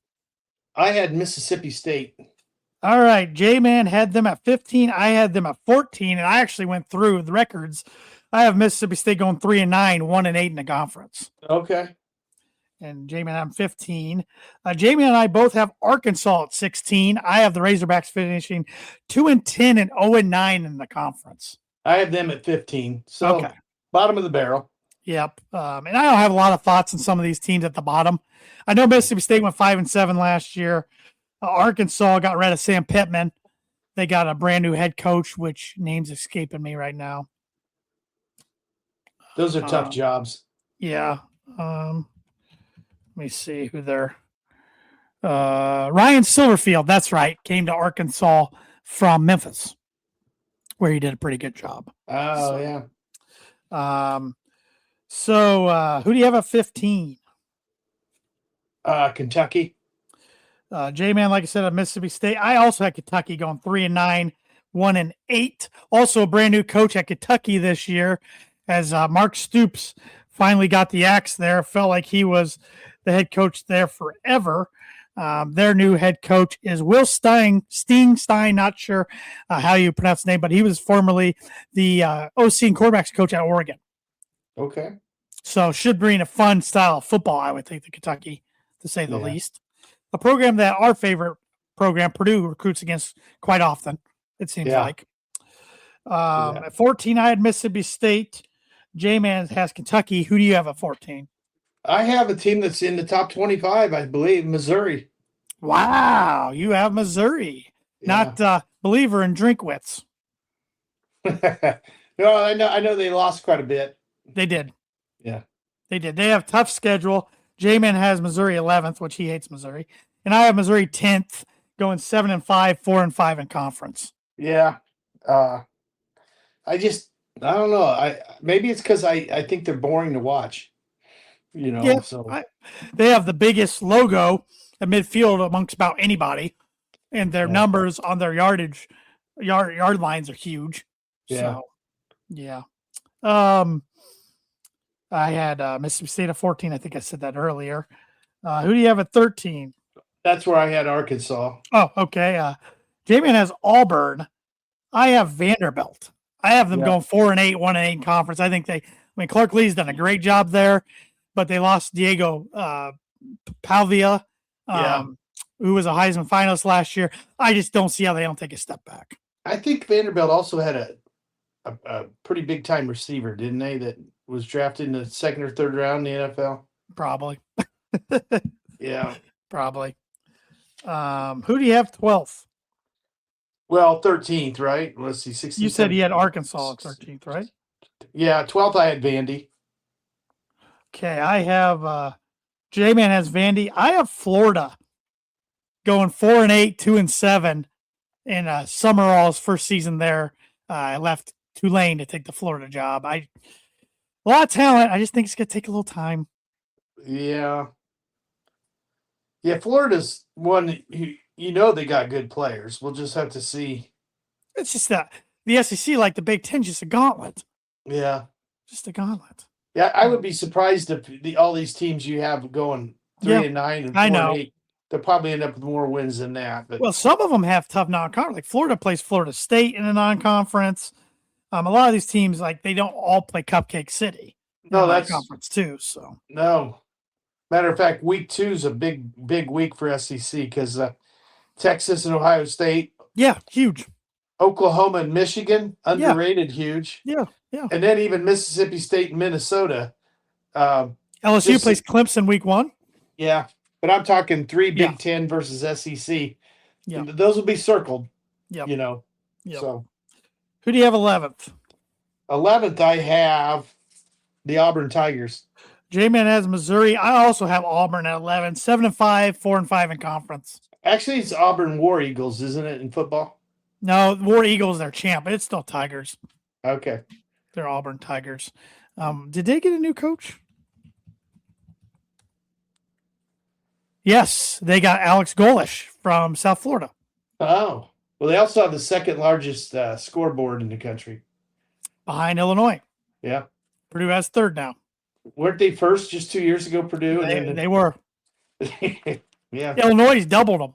I had Mississippi State. All right. J-Man had them at 15. I had them at 14, and I actually went through the records. I have Mississippi State going 3-9, 1-8 in the conference. Okay. And J-Man, I'm 15. J-Man and I both have Arkansas at 16. I have the Razorbacks finishing 2-10 and 0-9 in the conference. I have them at 15. So okay. Bottom of the barrel. Yep. And I don't have a lot of thoughts on some of these teams at the bottom. I know Mississippi State went 5-7 last year. Arkansas got rid of Sam Pittman. They got a brand new head coach, which name's escaping me right now. Those are tough jobs. Yeah. Let me see who they're. Ryan Silverfield, that's right, came to Arkansas from Memphis, where he did a pretty good job. Oh, yeah. So who do you have at 15? Kentucky. J-Man, like I said, at Mississippi State. I also had Kentucky going 3-9, 1-8. Also a brand new coach at Kentucky this year, as Mark Stoops finally got the axe there. Felt like he was the head coach there forever. Their new head coach is Will Stein, not sure how you pronounce the name, but he was formerly the OC and quarterbacks coach at Oregon. Okay. So should bring a fun style of football, I would think, to Kentucky, to say the least. A program that our favorite program, Purdue, recruits against quite often, it seems like. Yeah. At 14, I had Mississippi State. J-Man has Kentucky. Who do you have at 14? I have a team that's in the top 25, I believe, Missouri. Wow, you have Missouri. Yeah. Not believer in Drinkwitz. No, I know they lost quite a bit. They did. Yeah. They did. They have a tough schedule. J-Man has Missouri 11th, which he hates Missouri. And I have Missouri 10th, going 7-5, 4-5 in conference. Yeah. I don't know. Maybe it's because I think they're boring to watch. Yeah, So they have the biggest logo at midfield amongst about anybody, and their numbers on their yard lines are huge. Yeah. So, yeah. I had Mississippi State at 14. I think I said that earlier. Who do you have at 13? That's where I had Arkansas. Oh, okay. J-Man has Auburn. I have Vanderbilt. I have them going 4-8, 1-8 in conference. I think Clark Lee's done a great job there, but they lost Diego Pavia, who was a Heisman finalist last year. I just don't see how they don't take a step back. I think Vanderbilt also had a pretty big time receiver, didn't they? That was drafted in the second or third round in the NFL. Probably. Yeah. Probably. Who do you have 12th? Well, 13th, right? Let's see, 16. You said he had Arkansas at 13th, right? Yeah, 12th I had Vandy. Okay, I have J-Man has Vandy. I have Florida going 4-8, 2-7 in Summerall's first season there. I left Tulane to take the Florida job. A lot of talent. I just think it's going to take a little time. Yeah. Yeah, Florida's one, they got good players. We'll just have to see. It's just that the SEC, like the Big Ten, just a gauntlet. Yeah. Just a gauntlet. Yeah, I would be surprised if all these teams you have going 3-9 and 4-8, they'll probably end up with more wins than that. But well, some of them have tough non-conference. Like Florida plays Florida State in a non-conference. A lot of these teams, like they don't all play Cupcake City. No, that's conference too. So no. Matter of fact, week 2 is a big week for SEC because Texas and Ohio State. Yeah, huge. Oklahoma and Michigan, underrated, huge. Yeah. And then even Mississippi State and Minnesota. LSU plays Clemson week 1. Yeah, but I'm talking 3 Big Ten versus SEC. Yeah, those will be circled. Yeah, So, who do you have 11th? 11th, I have the Auburn Tigers. J-Man has Missouri. I also have Auburn at 11, 7-5, 4-5 in conference. Actually, it's Auburn War Eagles, isn't it, in football? No, War Eagles, they're champ, but it's still Tigers. Okay. They're Auburn Tigers. Did they get a new coach? Yes, they got Alex Golish from South Florida. Oh, well, they also have the second largest scoreboard in the country. Behind Illinois. Yeah. Purdue has third now. Weren't they first just 2 years ago, Purdue? They were. Yeah. Illinois doubled them.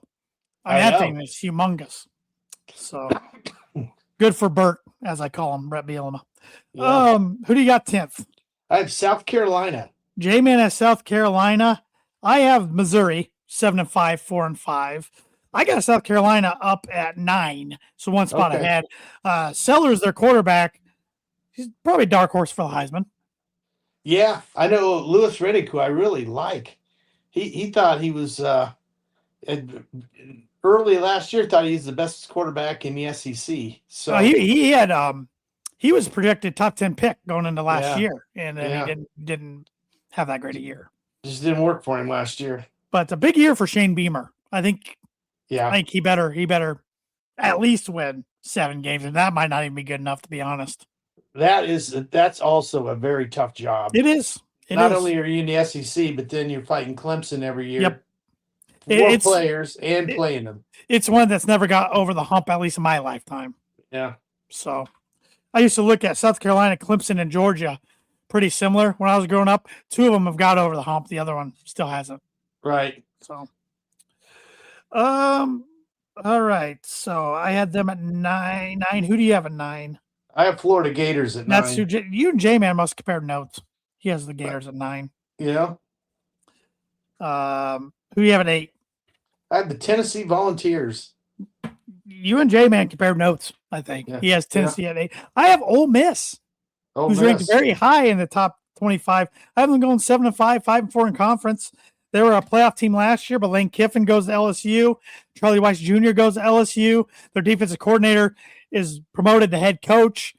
That thing is humongous. So good for Bert, as I call him, Brett Bielema. Yeah. Who do you got 10th? I have South Carolina. J-Man has South Carolina. I have Missouri, 7-5, 4-5. I got South Carolina up at 9, so one spot ahead. Sellers, their quarterback, he's probably a dark horse for the Heisman. Yeah, I know Louis Riddick, who I really like. He thought he was early last year. Thought he's the best quarterback in the SEC. So he was projected top 10 pick going into last year, and then he didn't have that great a year. Just didn't work for him last year. But it's a big year for Shane Beamer. I think he better at least win 7 games, and that might not even be good enough, to be honest. That's also a very tough job. It is. Not only are you in the SEC, but then you're fighting Clemson every year. Yep. Four players and playing them. It's one that's never got over the hump, at least in my lifetime. Yeah. So I used to look at South Carolina, Clemson, and Georgia pretty similar when I was growing up. 2 of them have got over the hump. The other one still hasn't. Right. So, all right. So I had them at 9. Who do you have at 9? I have Florida Gators at 9. That's who you and J-Man must compare notes. He has the Gators at 9. Yeah. Who do you have at 8? I have the Tennessee Volunteers. You and J-Man compared notes. I think. Yeah. He has Yeah. Tennessee at 8. I have Ole Miss, Ole who's ranked Miss. very high in the top 25. I have them going 7-5, 5-4 in conference. They were a playoff team last year, but Lane Kiffin goes to LSU. Charlie Weiss Jr. goes to LSU. Their defensive coordinator is promoted to head coach.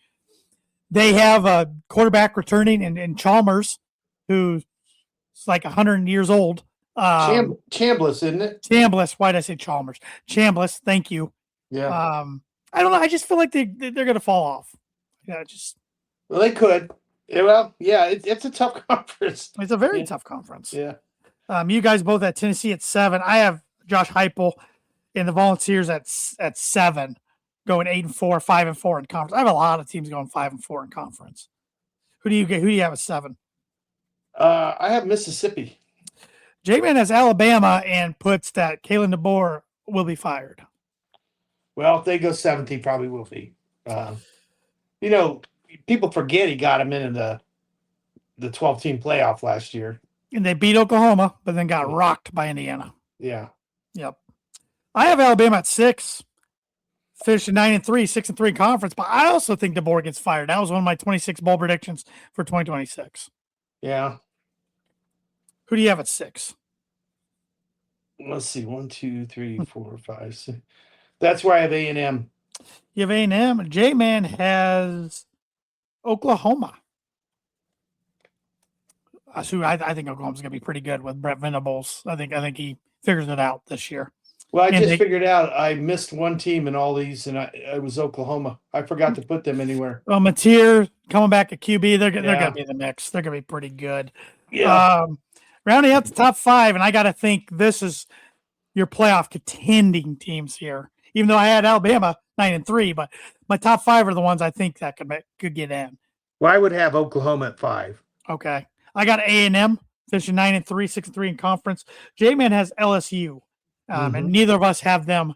They have a quarterback returning in Chalmers, who's like 100 years old. Chambliss, isn't it? Chambliss. Why did I say Chalmers? Chambliss. Thank you. Yeah. I don't know. I just feel like they're going to fall off. Yeah, Well, they could. Yeah, well, yeah, it's a tough conference. It's a very tough conference. Yeah. You guys both at Tennessee at 7. I have Josh Heupel and the Volunteers at 7, going 8-4, 5-4 in conference. I have a lot of teams going 5-4 in conference. Who do you have at 7? I have Mississippi. J-Man has Alabama and puts that Kalen DeBoer will be fired. Well, if they go 7th, he probably will be. People forget he got him into the 12-team playoff last year. And they beat Oklahoma, but then got rocked by Indiana. Yeah. Yep. I have Alabama at 6. Finished at 9-3, 6-3 conference, but I also think DeBoer gets fired. That was one of my 26 bowl predictions for 2026. Yeah. Who do you have at 6? Let's see. 1, 2, 3, 4, 5, 6. That's where I have A&M. You have A&M. J-Man has Oklahoma. So I think Oklahoma's going to be pretty good with Brett Venables. I think he figures it out this year. Well, I figured out I missed one team in all these, and it was Oklahoma. I forgot to put them anywhere. Well, Mateer coming back at QB, they're going to be in the mix. They're going to be pretty good. Yeah. Rounding out the top 5, and I got to think this is your playoff contending teams here. Even though I had Alabama 9-3, but my top 5 are the ones I think that could get in. Well, I would have Oklahoma at 5. Okay, I got A&M finishing 9-3, 6-3 in conference. J-Man has LSU, and neither of us have them.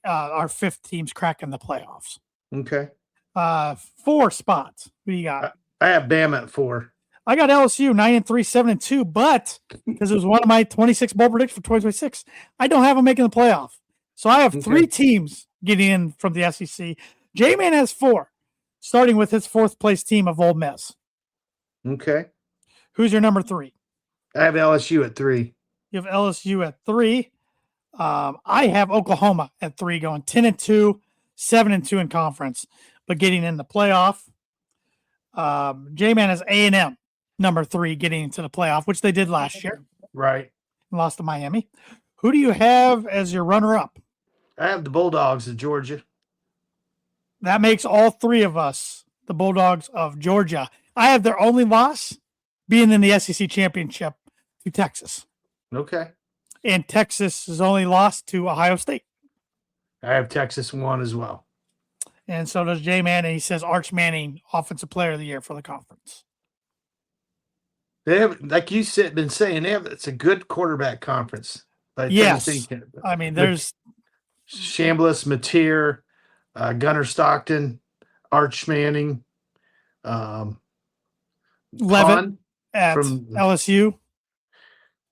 Our 5th teams cracking the playoffs. Okay. 4 spots. Who you got? I have Bama at 4. I got LSU 9-3, 7-2, but because it was one of my 26 bowl predictions for 2026, I don't have them making the playoff. So I have 3 teams getting in from the SEC. J-Man has 4, starting with his 4th place team of Ole Miss. Okay. Who's your number 3? I have LSU at 3. You have LSU at 3. I have Oklahoma at 3, going 10-2, 7-2 in conference, but getting in the playoff. J-Man has A&M number 3, getting into the playoff, which they did last year. Right. And lost to Miami. Who do you have as your runner-up? I have the Bulldogs of Georgia. That makes all 3 of us the Bulldogs of Georgia. I have their only loss being in the SEC championship to Texas. Okay. And Texas has only lost to Ohio State. I have Texas 1 as well. And so does J-Man, and he says Arch Manning, Offensive Player of the Year for the conference. They have, like you said, been saying, it's a good quarterback conference. Yes. I mean, there's Chambliss, Mateer, Gunnar Stockton, Arch Manning, Levitt at LSU.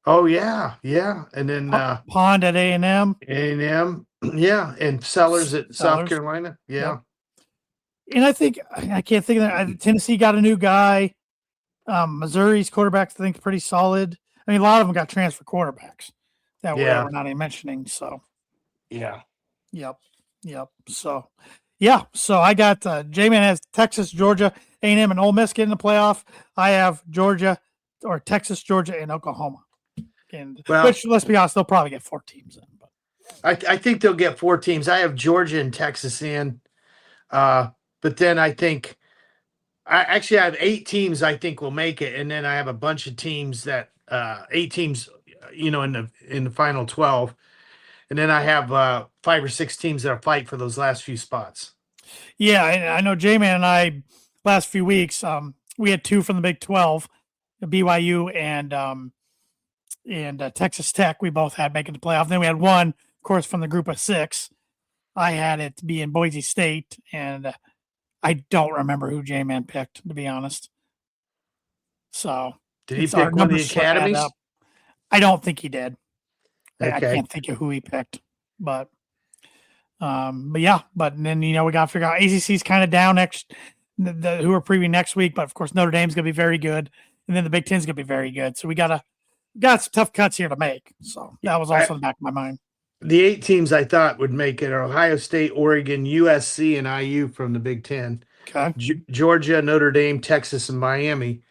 Oh, yeah. And then Pond at A&M. Yeah. And Sellers at South Carolina. Yeah. Yep. And I think, I can't think of that. Tennessee got a new guy. Missouri's quarterbacks, I think, pretty solid. I mean, a lot of them got transfer quarterbacks that we're not even mentioning. So, yeah. Yep. So, So I got J-Man has Texas, Georgia, A&M, and Ole Miss getting the playoff. I have Georgia, or Texas, Georgia, and Oklahoma. Which, let's be honest, they'll probably get 4 teams in. But I think they'll get 4 teams. I have Georgia and Texas in. But then I think I have 8 teams I think will make it, and then I have a bunch of teams that 8 teams, in the final 12, and then I have 5 or 6 teams that fight for those last few spots. Yeah, I know J-Man and I last few weeks we had 2 from the Big 12, BYU and Texas Tech. We both had making the playoff. Then we had 1, of course, from the group of 6. I had it to be in Boise State, and I don't remember who J-Man picked, to be honest. So did he pick one of the academies? I don't think he did. Okay. I can't think of who he picked, but But then, we got to figure out ACC's kind of down next, who are previewing next week. But of course, Notre Dame's going to be very good. And then the Big Ten's going to be very good. So we got some tough cuts here to make. So that was also in the back of my mind. The 8 teams I thought would make it are Ohio State, Oregon, USC, and IU from the Big Ten. Okay. Georgia, Notre Dame, Texas, and Miami.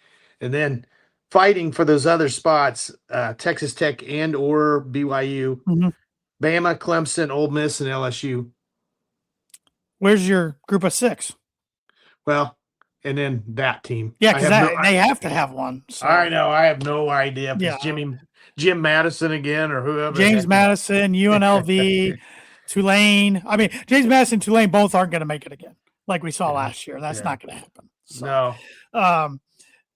And then fighting for those other spots, Texas Tech and or BYU, Bama, Clemson, Ole Miss, and LSU. Where's your group of 6? Well, and then that team. Yeah, because they have to have one. So. I know. I have no idea if it's Jim Madison again or whoever. James Madison, UNLV, Tulane. I mean, James Madison and Tulane both aren't going to make it again, like we saw last year. That's not going to happen. So, no.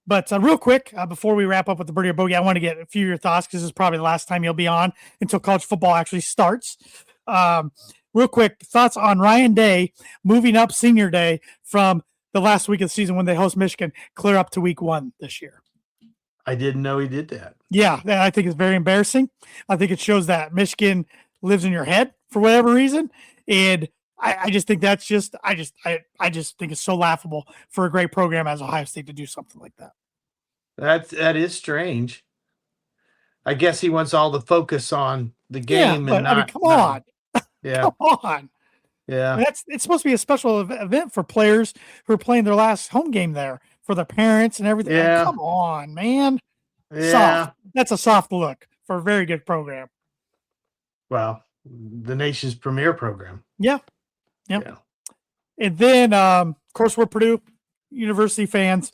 But real quick, before we wrap up with the Birdie or Bogey, I want to get a few of your thoughts because this is probably the last time you'll be on until college football actually starts. Real quick, thoughts on Ryan Day moving up senior day from the last week of the season when they host Michigan clear up to week 1 this year. I didn't know he did that. Yeah, I think it's very embarrassing. I think it shows that Michigan lives in your head for whatever reason. And I just think that's just I just think it's so laughable for a great program as Ohio State to do something like that. That is strange. I guess he wants all the focus on the game come on. Yeah. Come on. Yeah. I mean, it's supposed to be a special event for players who are playing their last home game there for their parents and everything. Yeah. Like, come on, man. Yeah. Soft. That's a soft look for a very good program. Well, the nation's premier program. Yeah. And then, of course, we're Purdue University fans.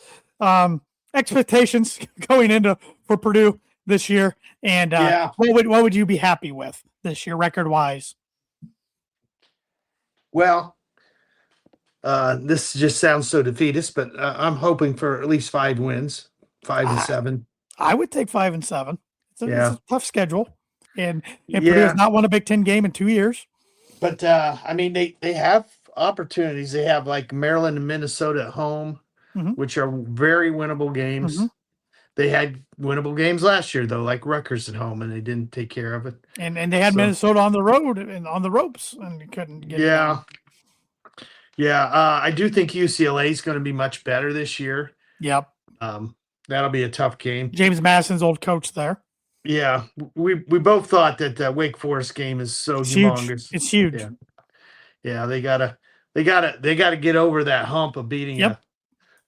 Expectations going into for Purdue this year, and what would you be happy with this year, record wise? Well, this just sounds so defeatist, but I'm hoping for at least 5 wins, 5 and 7. I would take 5 and 7. It's a tough schedule, and Purdue has not won a Big Ten game in 2 years. But I mean, they have opportunities. They have like Maryland and Minnesota at home, which are very winnable games. They had winnable games last year, though, like Rutgers at home, and they didn't take care of it. And they had Minnesota on the road and on the ropes, and couldn't get it done. I do think UCLA is going to be much better this year. Yep. That'll be a tough game. James Madison's old coach there. Yeah, we both thought that Wake Forest game is so humongous. It's huge. Yeah, they gotta get over that hump of beating. Yep.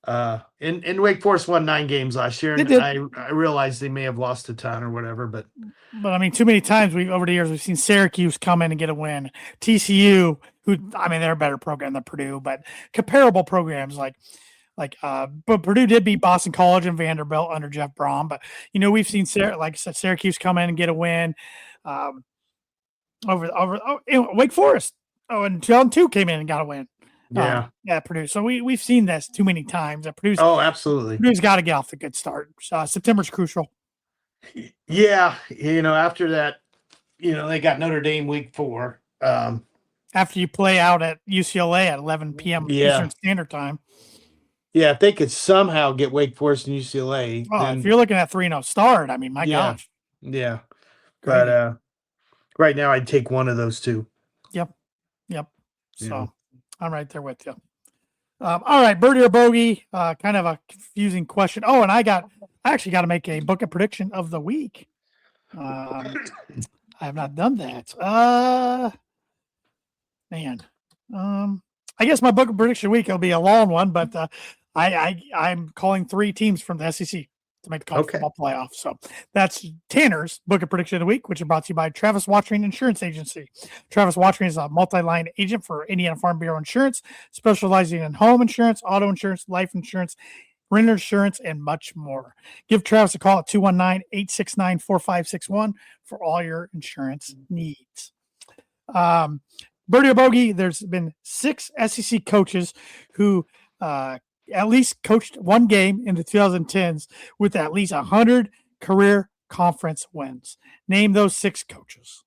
And Wake Forest won 9 games last year, and I realized they may have lost a ton or whatever, but I mean, too many times over the years we've seen Syracuse come in and get a win. TCU, they're a better program than Purdue, but comparable programs but Purdue did beat Boston College and Vanderbilt under Jeff Brom. But we've seen Syracuse come in and get a win over Wake Forest. Oh, and 2002 came in and got a win. Purdue. So we've seen this too many times. Purdue's absolutely. Purdue's got to get off the good start. September's crucial. Yeah, after that, they got Notre Dame week 4. After you play out at UCLA at 11 p.m. Eastern Standard Time. Yeah, if they could somehow get Wake Forest and UCLA. If you're looking at 3-0 start, I mean, my gosh. Yeah. But right now I'd take one of those 2. Yep. So I'm right there with you. All right, Birdie or Bogey, kind of a confusing question. Oh, and I actually got to make a book of prediction of the week. I have not done that. I guess my book of prediction week will be a long one, but I'm calling 3 teams from the SEC to make the college football playoff. So that's Tanner's book of prediction of the week, which is brought to you by Travis Wottring Insurance Agency. Travis Wottring is a multi-line agent for Indiana Farm Bureau Insurance, specializing in home insurance, auto insurance, life insurance, renter insurance, and much more. Give Travis a call at 219-869-4561 for all your insurance needs. Birdie or Bogey, there's been 6 SEC coaches who at least coached one game in the 2010s with at least 100 career conference wins. Name those 6 coaches.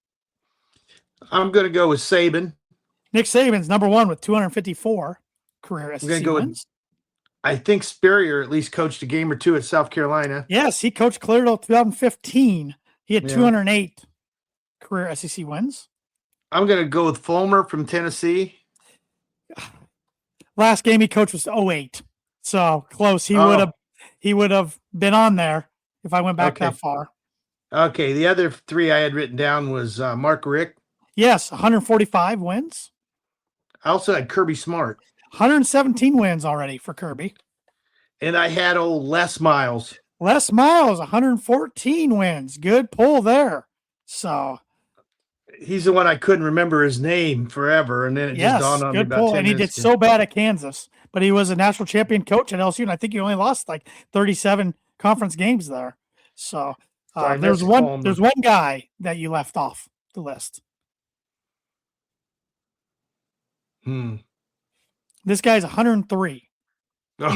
I'm going to go with Saban. Nick Saban's number 1 with 254 career SEC wins. I think Spurrier at least coached a game or 2 at South Carolina. Yes, he coached clear till 2015. He had 208 career SEC wins. I'm going to go with Fulmer from Tennessee. Last game he coached was 08. So close. He would have been on there if I went back that far. Okay. The other three I had written down was Mark Richt. Yes, 145 wins. I also had Kirby Smart. 117 wins already for Kirby. And I had old Les Miles. Les Miles, 114 wins. Good pull there. So he's the one I couldn't remember his name forever, and then it just dawned on me about 10 minutes. And he did so bad at Kansas, but he was a national champion coach at LSU, and I think he only lost like 37 conference games there. So there's one guy that you left off the list. This guy's 103. Oh.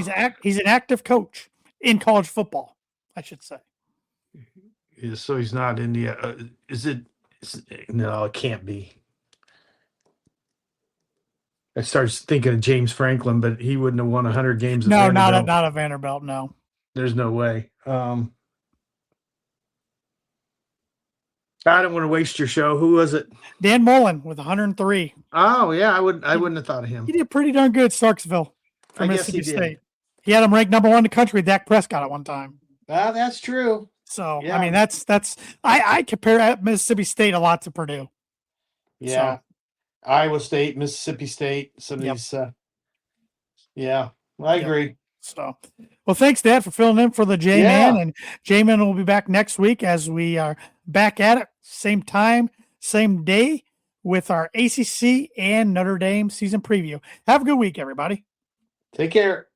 He's an active coach in college football, I should say. Yeah, so he's not in the. No, it can't be. I started thinking of James Franklin, but he wouldn't have won 100 games. No, not at Vanderbilt. No, there's no way. I don't want to waste your show. Who was it? Dan Mullen with 103. Oh yeah, I wouldn't have thought of him. He did pretty darn good, Starksville, from Mississippi State. He had him ranked number 1 in the country. Dak Prescott at one time. That's true. So yeah. I mean, that's I compare Mississippi State a lot to Purdue. Yeah, so. Iowa State, Mississippi State. Some of these. Yeah, I agree. So, well, thanks, Dad, for filling in for the J-Man. And J-Man will be back next week as we are back at it, same time, same day, with our ACC and Notre Dame season preview. Have a good week, everybody. Take care.